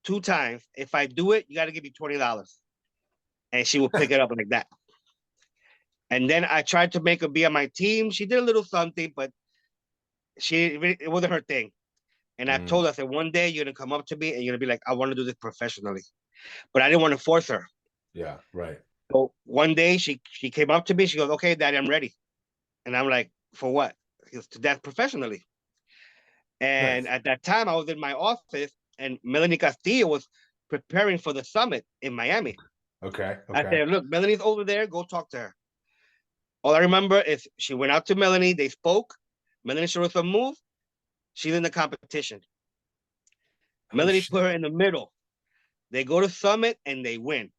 2 times. If I do it, you got to give me $20. And she would pick it up like that. And then I tried to make her be on my team. She did a little something, but it wasn't her thing. And I Mm, told her, I said, one day you're gonna come up to me and you're gonna be like, I want to do this professionally. But I didn't want to force her. yeah. Right. So one day she came up to me. She goes, "Okay, Daddy, I'm ready." And I'm like, "For what?" She goes, "To dance professionally." And Nice. at that time, I was in my office, and Melanie Castillo was preparing for the summit in Miami. Okay. I Okay. said, "Look, Melanie's over there. Go talk to her." All I remember is she went out to Melanie. They spoke. Melanie showed us a move. She's in the competition. Oh Melanie put shit. her in the middle. They go to summit and they win.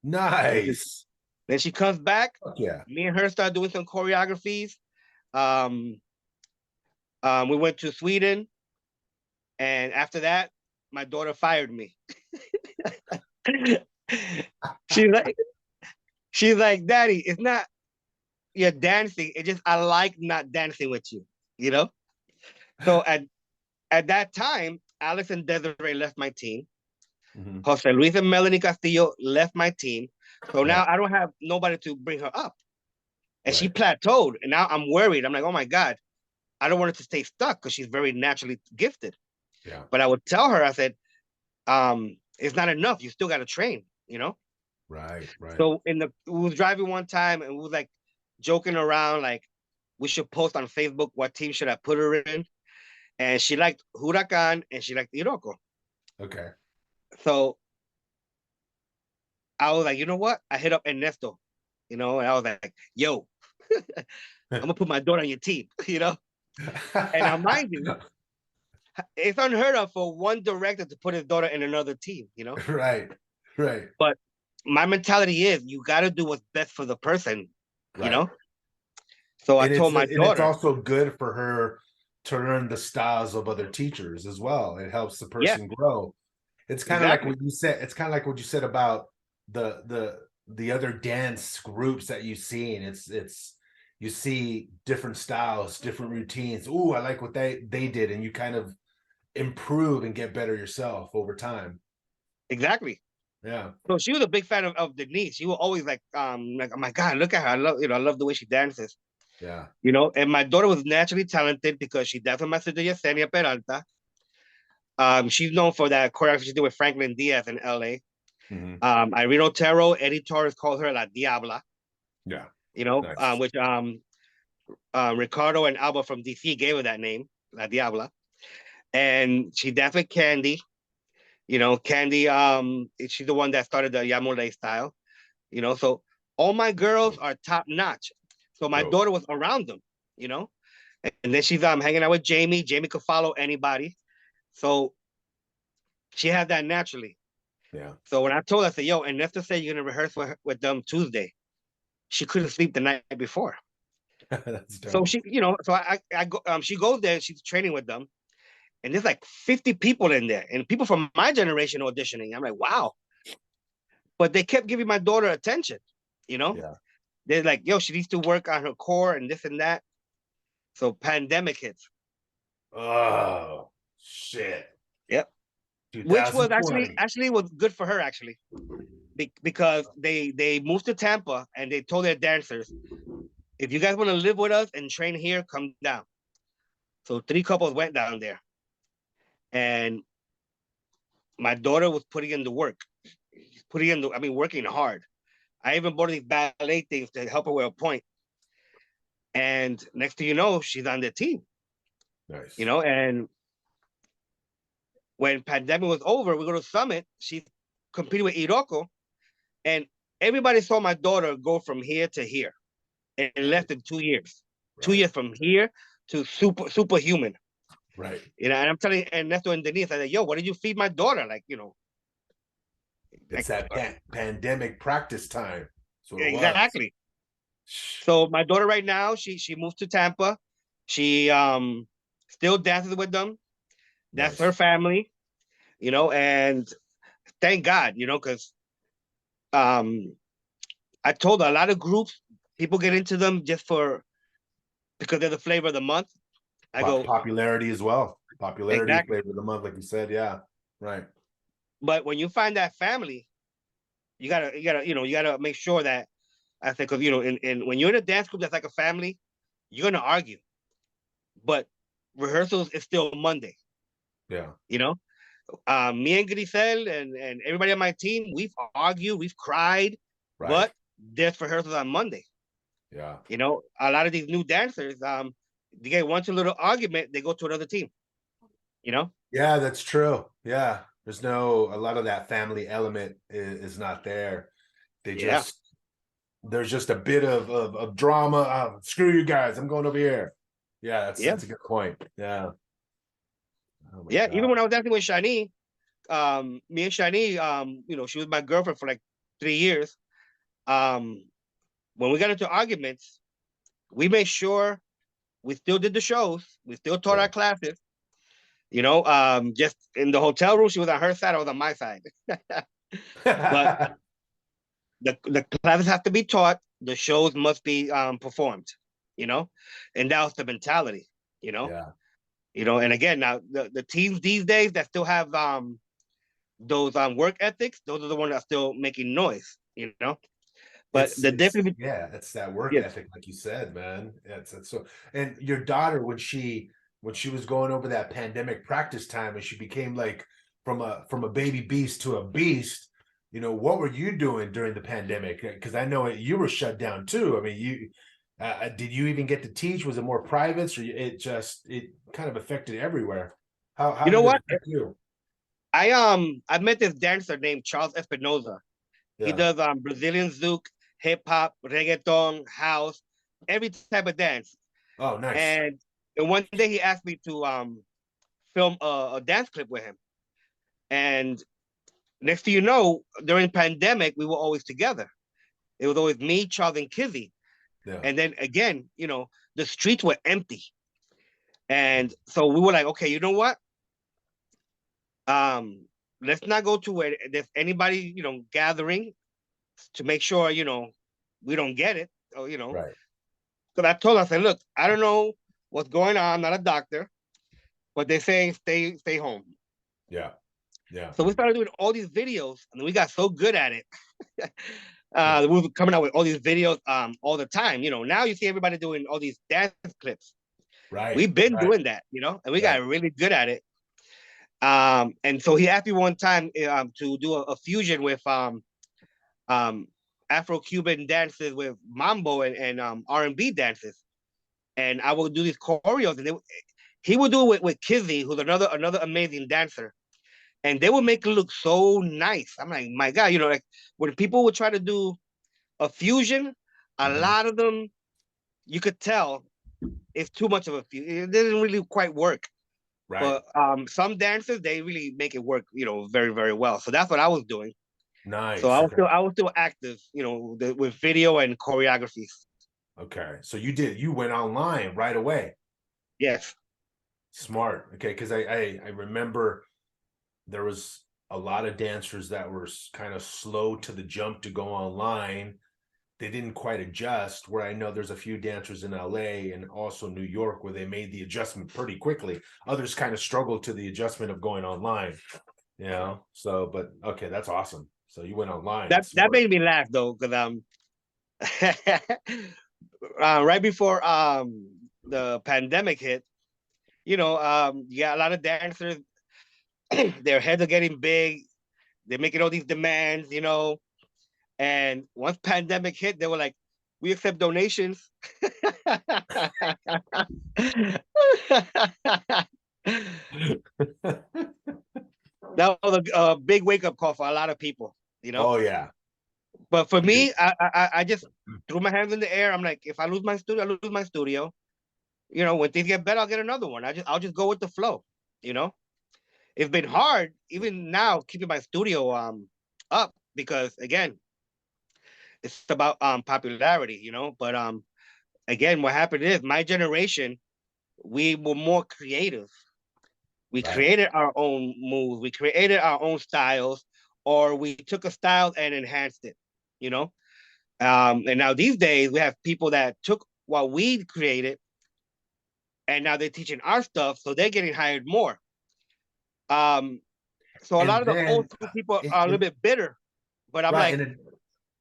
Nice. Then she comes back. Fuck yeah. Me and her start doing some choreographies. Um, we went to Sweden, and after that, my daughter fired me. she's like, she's like, Daddy, it's not you're dancing. It's just I like not dancing with you. You know. So at that time, Alex and Desiree left my team. Mhm. Jose Luis and Melanie Castillo left my team. So Yeah. now I don't have nobody to bring her up, and she Right. plateaued. And now I'm worried. I'm like, oh my God, I don't want her to stay stuck because she's very naturally gifted. Yeah. But I would tell her, I said, it's not enough. You still got to train. Right. Right. So we was driving one time and we was like joking around, like we should post on Facebook what team should I put her in. And she liked Huracan and she liked Iroko. Okay. So I was like, you know what? I hit up Ernesto, and I was like, yo, I'm gonna put my daughter on your team. And now mind you, it's unheard of for one director to put his daughter in another team. Right. Right. But my mentality is you gotta do what's best for the person, you Right. know? So I And told my it's daughter, also good for her to learn the styles of other teachers as well. It helps the yeah, person grow. It's kind of like exactly. what you said. It's kind of like what you said about the other dance groups that you see, and it's you see different styles, different routines. Ooh, I like what they did, and you kind of improve and get better yourself over time. Exactly. Yeah. So she was a big fan of Denise. She was always like, oh my God, look at her. I love the way she dances. Yeah. And my daughter was naturally talented because she danced with my sister Yesenia Peralta. She's known for that choreography she did with Franklin Diaz in LA. Hmm. Irene Otero, Eddie Torres called her La Diabla, Yeah. Nice. which Ricardo and Alba from DC gave her that name, La Diabla. And she danced with Candy. Candy, she's the one that started the Yamule style. So all my girls are top notch. So my Dope. daughter was around them, you know, and then she's hanging out with Jamie. Jamie could follow anybody. So she had that naturally. Yeah. So when I told her, I said, yo, and let's just say you're gonna rehearse with them Tuesday, she couldn't sleep the night before. That's So dope. so I go, she goes there, she's training with them, and there's like 50 people in there, and people from my generation auditioning. I'm like, wow. But they kept giving my daughter attention, you know? Yeah. They're like, yo, she needs to work on her core and this and that. So pandemic hits. Oh shit. Yep. Which was actually 2020. actually was good for her actually. Because they moved to Tampa and they told their dancers, if you guys want to live with us and train here, come down. So 3 couples went down there. And my daughter was putting in the work. Working hard. I even bought these ballet things to help her with a point. And next thing you know, she's on the team, Nice. and when pandemic was over, we go to Summit. She competed with Iroko, and everybody saw my daughter go from here to here in less Right. than 2 years. Two Right. years from here to superhuman. Right. And I'm telling Ernesto and Denise, I said, yo, what did you feed my daughter? It's Like that pandemic practice time. That's what it was. exactly. So my daughter right now, she moved to Tampa. She still dances with them. That's her Nice. family, and thank God, because um I told her a lot of groups, people get into them just because they're the flavor of the month. I go, Popularity as well. Popularity, exactly. flavor of the month, like you said. Yeah. Right. But when you find that family, you gotta make sure that I think because in when you're in a dance group that's like a family, you're gonna argue. But rehearsals is still Monday, Yeah. you know. Me and Grisel and everybody on my team, we've argued, we've cried, Right. but there's rehearsals on Monday. Yeah. A lot of these new dancers, they get one too little argument, they go to another team. You know, Yeah, that's true. Yeah. There's no, a lot of that family element is not there. They yeah, just, there's just a bit of drama. Screw you guys. I'm going over here. Yeah, yeah, that's a good point. Yeah. Oh my yeah. Even God. when I was dancing with Shani, me and Shani, she was my girlfriend for like 3 years. Um, when we got into arguments, we made sure we still did the shows, we still taught our classes. Just in the hotel room, she was on her side, I was on my side. But Yeah. the classes have to be taught, the shows must be performed, you know, and that was the mentality, you know. Yeah. And again, now the teams these days that still have those work ethics, those are the ones that are still making noise, But the It's difference, yeah, it's that work yes, ethic, like you said, man. It's so. And your daughter, when she was going over that pandemic practice time, and she became like from a baby beast to a beast. What were you doing during the pandemic? Because I know you were shut down too. I mean, you did you even get to teach? Was it more privates, or it kind of affected everywhere? How you know did it what? affect you? I met this dancer named Charles Espinoza. He Yeah. does Brazilian zouk, hip hop, reggaeton, house, every type of dance. Oh, nice. And one day he asked me to film a dance clip with him. And next thing you know, during pandemic, we were always together. It was always me, Charles, and Kizzy. Yeah. And then again, the streets were empty. And so we were like, okay, you know what? Um, let's not go to where there's anybody, gathering to make sure, we don't get it. Or, Right. because I told her, I said, look, I don't know what's going on. I'm not a doctor, but they're saying stay home. Yeah. Yeah. So we started doing all these videos, and we got so good at it. We were coming out with all these videos all the time. Now you see everybody doing all these dance clips. Right. We've been Right. doing that, and we Right. got really good at it. And so he asked me one time to do a fusion with um, Afro-Cuban dances with mambo and R&B dances. And I would do these choreos, and he would do it with Kizzy, who's another amazing dancer, and they would make it look so nice. I'm like, my God, like when people would try to do a fusion, a Mhm. lot of them you could tell it's too much of a fusion. It doesn't really quite work. Right. But some dancers they really make it work, very very well. So that's what I was doing. So Nice. I was Okay. still I was still active, with video and choreographies. Okay. So you went online right away. Yes. Smart. Okay. Because I remember there was a lot of dancers that were kind of slow to the jump to go online. They didn't quite adjust. Where I know there's a few dancers in LA and also New York where they made the adjustment pretty quickly. Others kind of struggled to the adjustment of going online. So, but okay, that's awesome. So you went online. That Smart. made me laugh though, because right before the pandemic hit, you got a lot of dancers, their heads are getting big, they're making all these demands, and once pandemic hit, they were like, We accept donations. That was a big wake up call for a lot of people, you know. Oh yeah. But for Dude. me, I just threw my hands in the air. I'm like, if I lose my studio, I lose my studio. You know, when things get better, I'll get another one. I'll just go with the flow. You know, it's been hard even now keeping my studio up because again, it's about popularity. You know, but again, what happened is my generation, we were more creative. We Right. created our own moves. We created our own styles, or we took a style and enhanced it. You know, and now these days we have people that took what we created and now they're teaching our stuff, so they're getting hired more. Um, so a lot And of the old then school people are a little bit bitter, but I'm right, like,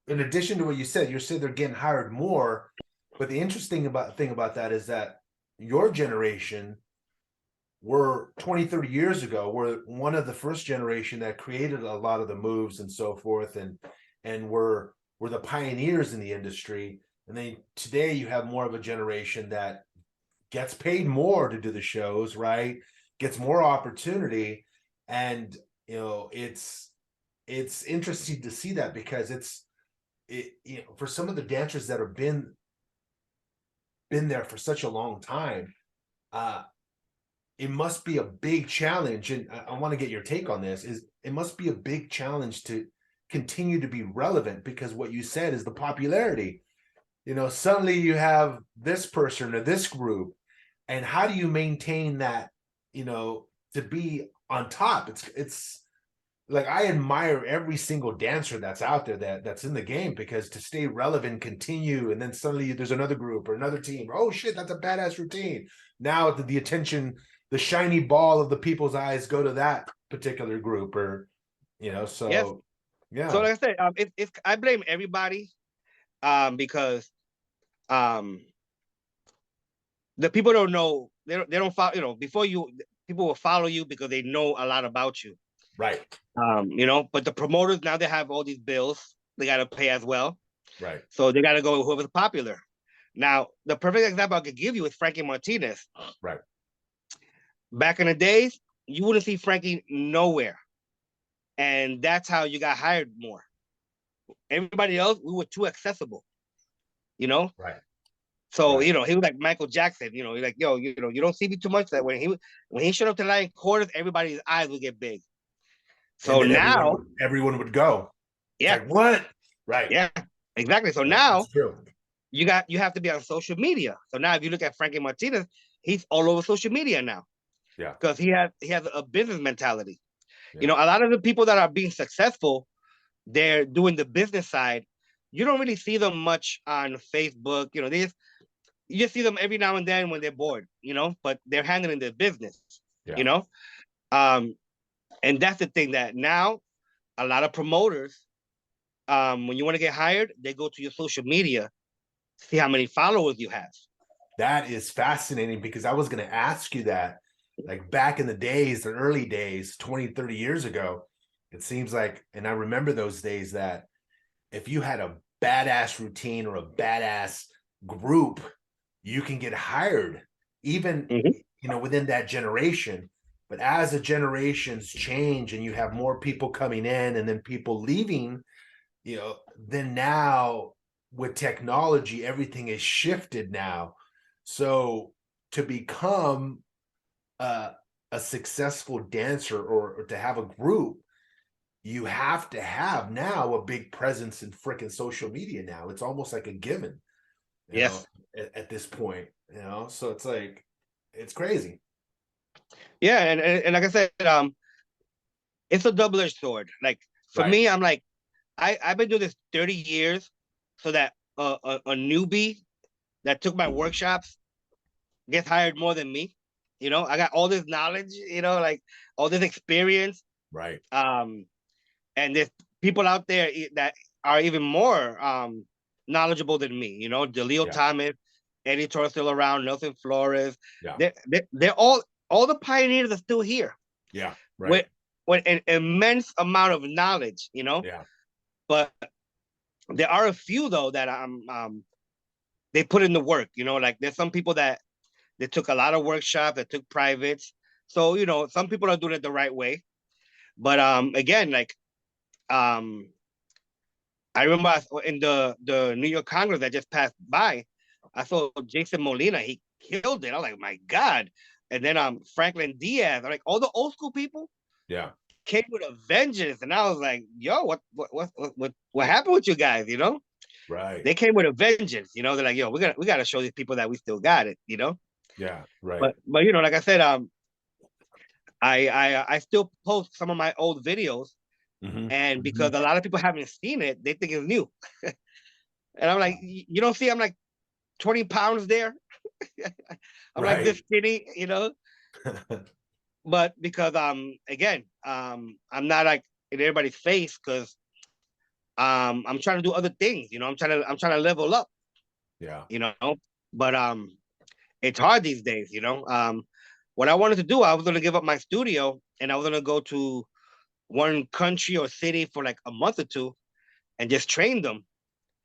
in addition to what you said, they're getting hired more. But the interesting thing about that is that your generation were 20, 30 years ago, were one of the first generation that created a lot of the moves and so forth, and were the pioneers in the industry. And then today you have more of a generation that gets paid more to do the shows, right? Gets more opportunity. And it's interesting to see that because for some of the dancers that have been there for such a long time, uh it must be a big challenge. And I want to get your take on this. Is it must be a big challenge to continue to be relevant, because what you said is the popularity. Suddenly you have this person or this group, and how do you maintain that, to be on top? It's like, I admire every single dancer that's out there that's in the game, because to stay relevant, continue, and then suddenly there's another group or another team. Oh shit, that's a badass routine. Now the attention, the shiny ball of the people's eyes go to that particular group, or yes. so So yeah. like I said, it's I blame everybody, because um, the people don't know they don't follow. You know, before you, people will follow you because they know a lot about you. Right. You know, but the promoters now they have all these bills they got to pay as well, Right. so they got to go with whoever's popular. Now, the perfect example I could give you is Frankie Martinez. Right. Back in the days, you wouldn't see Frankie nowhere. And that's how you got hired more. Everybody else, we were too accessible, you know? Right. So, Right. you know, he was like Michael Jackson, you know, he's like, yo, you know, you don't see me too much. That when he showed up to line quarters, everybody's eyes would get big. And So then now, everyone would go. It's yeah, like, what? Right. yeah, exactly. So Right. now That's true. you have to be on social media. So now if you look at Frankie Martinez, he's all over social media now Yeah. because he has a business mentality. You Yeah. know, a lot of the people that are being successful, they're doing the business side. You don't really see them much on Facebook. You know, you just see them every now and then when they're bored. You know, but they're handling their business. Yeah. You know, um, and that's the thing that now a lot of promoters, when you want to get hired, they go to your social media, see how many followers you have. That is fascinating, because I was going to ask you that, like back in the days, the early days, 20, 30 years ago, it seems like, and I remember those days, that if you had a badass routine or a badass group, you can get hired, even, Mm-hmm. within that generation. But as the generations change and you have more people coming in and then people leaving, then now with technology, everything is shifted now. So to become a, a successful dancer, or to have a group, you have to have now a big presence in freaking social media. Now it's almost like a given, Yes. at this point, so it's like, it's crazy. Yeah, and like I said, it's a double-edged sword. Like for Right. me, I'm like, I've been doing this 30 years, so that a newbie that took my workshops gets hired more than me. You know, I got all this knowledge, you know, like all this experience. Right. Um, and there's people out there that are even more knowledgeable than me. You know, DeLeo Yeah. Thomas, Eddie Torres still around, Nelson Flores. Yeah. They're all the pioneers are still here Yeah. Right. with an immense amount of knowledge. You know, Yeah. but there are a few though that I'm they put in the work. You know, like there's some people that they took a lot of workshops, that took privates. So you know, some people are doing it the right way. But again, like um, I remember in the New York Congress that just passed by, I saw Jason Molina. He killed it. I was like, my God. And then Franklin Diaz, like all the old school people Yeah. came with a vengeance, and I was like, yo, what happened with you guys? You know, Right. they came with a vengeance. You know, they're like, yo, we gotta show these people that we still got it. You know, Yeah. Right. but you know, like I said, I still post some of my old videos, Hmm. and Hmm. because a lot of people haven't seen it, they think it's new. And I'm like, you don't see I'm like 20 pounds there. I'm like this Right. skinny, you know. But because again, I'm not like in everybody's face because I'm trying to do other things, you know. I'm trying to level up, Yeah. you know. But it's hard these days, you know. What I wanted to do, I was gonna give up my studio and I was gonna go to one country or city for like a month or two and just train them.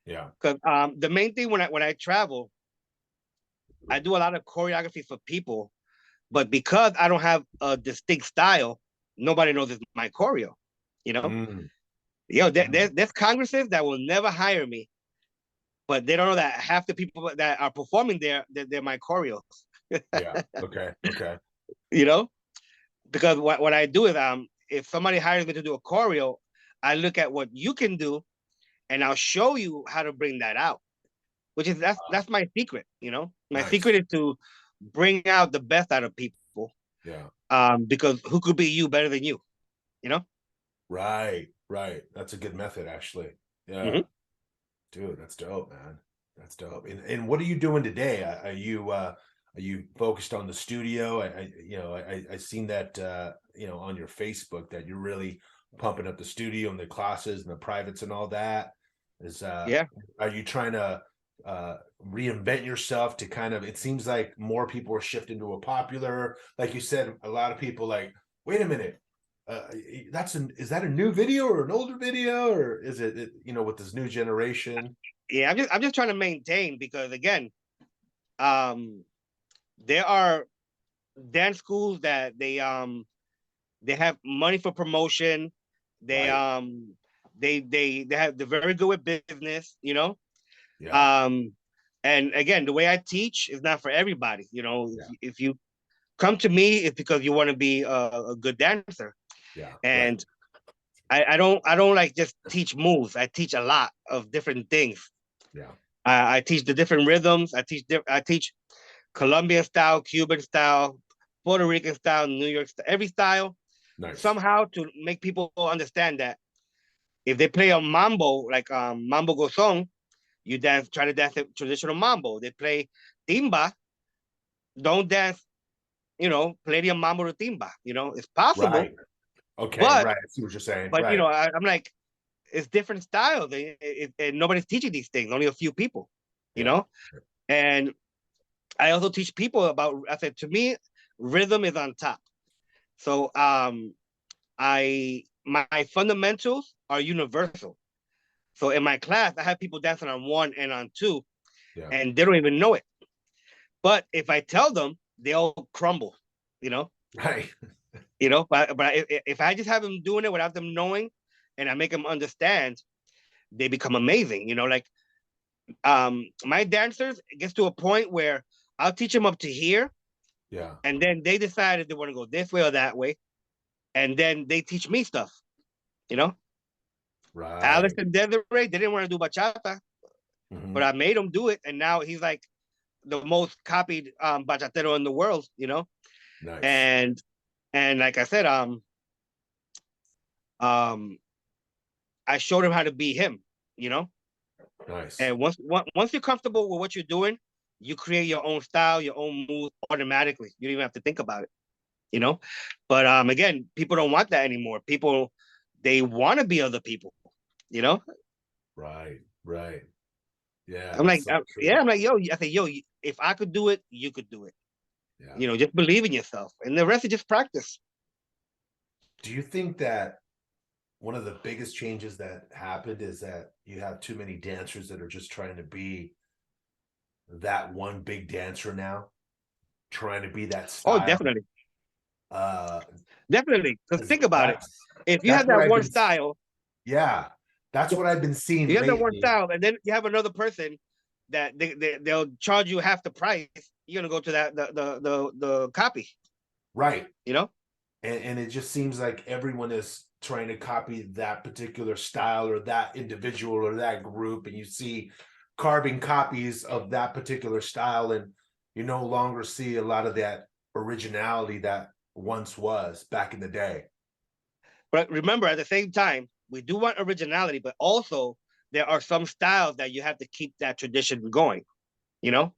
Yeah. Because the main thing when I travel, I do a lot of choreography for people, but because I don't have a distinct style, nobody knows it's my choreo. You know, Mm. yo, Mm. there's congresses that will never hire me, but they don't know that half the people that are performing there, they're my choreos. Yeah. Okay. Okay. You know, because what I do is if somebody hires me to do a choreo, I look at what you can do and I'll show you how to bring that out. Which is that's my secret, you know. My secret Nice. is to bring out the best out of people. Yeah. Because who could be you better than you, you know? Right. Right. That's a good method, actually. Yeah. Mm-hmm. Dude, that's dope, man. That's dope. And what are you doing today? Are you focused on the studio? I seen that on your Facebook that you're really pumping up the studio and the classes and the privates and all that. Is Yeah, are you trying to reinvent yourself to kind of, it seems like more people are shifting to a popular, like you said, a lot of people like, wait a minute, is that a new video or an older video, or is it with this new generation? yeah. I'm just trying to maintain because again, um, there are dance schools that they have money for promotion. They Right. they're very good with business, you know. Yeah. Um, and again, the way I teach is not for everybody. You know, Yeah. if you come to me, it's because you want to be a good dancer. Yeah. Right. And I don't like just teach moves. I teach a lot of different things. Yeah. I teach the different rhythms. I teach Colombian style, Cuban style, Puerto Rican style, New York style, every style Nice. somehow to make people understand that if they play a mambo like mambo gozon, you try to dance a traditional mambo. They play timba, don't dance, play the mambo to timba. You know, it's possible, Right. Okay. but Right. I see what you're saying. but Right. I'm like it's different styles, and nobody's teaching these things. Only a few people, you Yeah. know. And I also teach people about. I said to me, rhythm is on top. So I my fundamentals are universal. So in my class, I have people dancing on one and on two, Yeah. and they don't even know it. But if I tell them, they all crumble. You know, Right. But if I just have them doing it without them knowing, and I make them understand, they become amazing. You know, like my dancers it gets to a point where I'll teach them up to here, Yeah. and then they decide if they want to go this way or that way, and then they teach me stuff. You know, Alex Right. and Desiree, they didn't want to do bachata, Hmm. but I made him do it, and now he's like the most copied bachatero in the world. You know, Nice. and like I said, um, I showed him how to be him. You know, Nice. and once you're comfortable with what you're doing, you create your own style, your own move automatically. You don't even have to think about it. You know, but again, people don't want that anymore. People they want to be other people. You know, Right. Right. Yeah. I'm That's like, so yeah, true. I'm like, yo, I say, yo, if I could do it, you could do it. Yeah. You know, just believe in yourself, and the rest is just practice. Do you think that one of the biggest changes that happened is that you have too many dancers that are just trying to be that one big dancer now, trying to be that Oh, style. definitely, Uh, definitely. Because think about it. that's If you that's have what that I've one been. style, Yeah, that's what I've been seeing you have that one lately. style, and then you have another person that they'll charge you half the price. You're gonna go to that the copy. Right. You know. And it just seems like everyone is trying to copy that particular style or that individual or that group, and you see carbon copies of that particular style, and you no longer see a lot of that originality that once was back in the day. But remember, at the same time, we do want originality, but also there are some styles that you have to keep that tradition going. You know.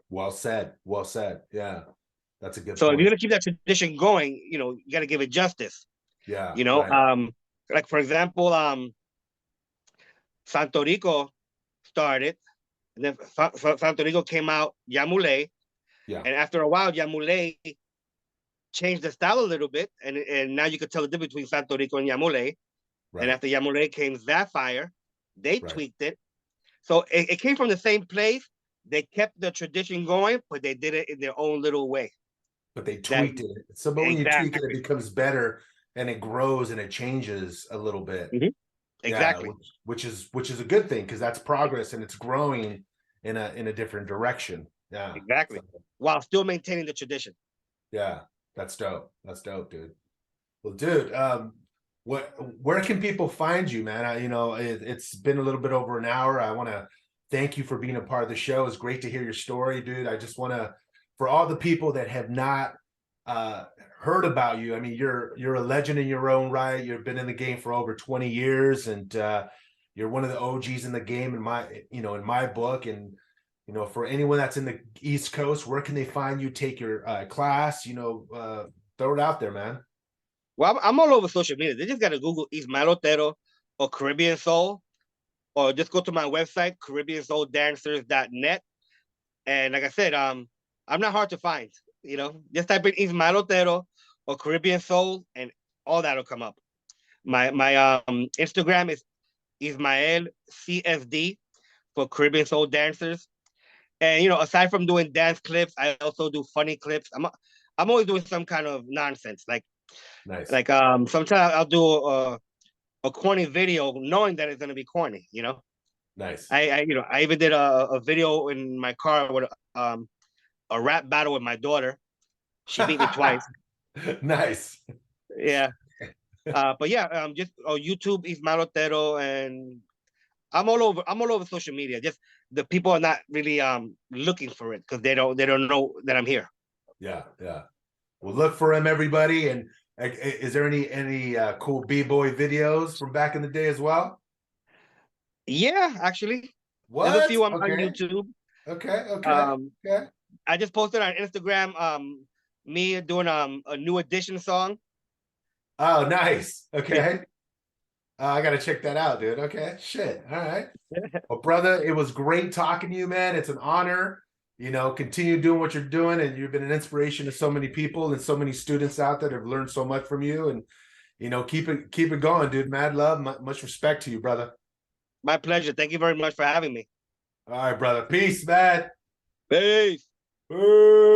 Well said, well said. Yeah, that's a good So if you're point. gonna keep that tradition going, you got to give it justice. Yeah, You know, right. like for example, Santo Rico started, and then Santo Rico came out Yamule, Yeah, and after a while, Yamule changed the style a little bit, and now you could tell the difference between Santo Rico and Yamule. And right, after Yamule came Sapphire, they right. tweaked it. So it came from the same place. They kept the tradition going, but they did it in their own little way. But they That tweaked it. So, but when you tweak it, it exactly, becomes better and it grows and it changes a little bit. mm-hmm. Yeah, Exactly, which is a good thing because that's progress and it's growing in a different direction. Yeah. exactly, So, while still maintaining the tradition. yeah, that's dope. That's dope, dude. Well, dude, what where can people find you, man? It's been a little bit over an hour. I want to thank you for being a part of the show. It's great to hear your story, dude. I just want to, for all the people that have not uh heard about you. I mean, you're a legend in your own right. You've been in the game for over 20 years, and you're one of the OGs in the game in my book. And for anyone that's in the East Coast, where can they find you? Take your class. Throw it out there, man. Well, I'm all over social media. They just got to Google Ismael Otero or Caribbean Soul, or just go to my website, CaribbeanSoulDancers.net. And like I said, I'm not hard to find. Just type in Ismael Otero or Caribbean Soul, and all that'll come up. My Instagram is Ismael CSD for Caribbean Soul Dancers. And aside from doing dance clips, I also do funny clips. I'm always doing some kind of nonsense. Nice. Sometimes I'll do a corny video knowing that it's gonna be corny. Nice. I even did a video in my car with a rap battle with my daughter. She beat me twice. Nice. Yeah. But yeah, just YouTube is Marotero, and I'm all over. I'm all over social media. Just the people are not really looking for it because they don't know that I'm here. Yeah, yeah. Well, look for him, everybody. And is there any cool b-boy videos from back in the day as well? Yeah, actually, there's a What? few on Okay. YouTube. Okay. Okay. Um, Okay. I just posted on Instagram me doing a new edition song. Oh, nice. Yeah. Okay. I gotta check that out, dude. Okay. Shit. All right. Well, brother, it was great talking to you, man. It's an honor. Continue doing what you're doing, and you've been an inspiration to so many people and so many students out there that have learned so much from you. And keep it going, dude. Mad love, much respect to you, brother. My pleasure. Thank you very much for having me. All right, brother. Peace, man. Peace. Peace.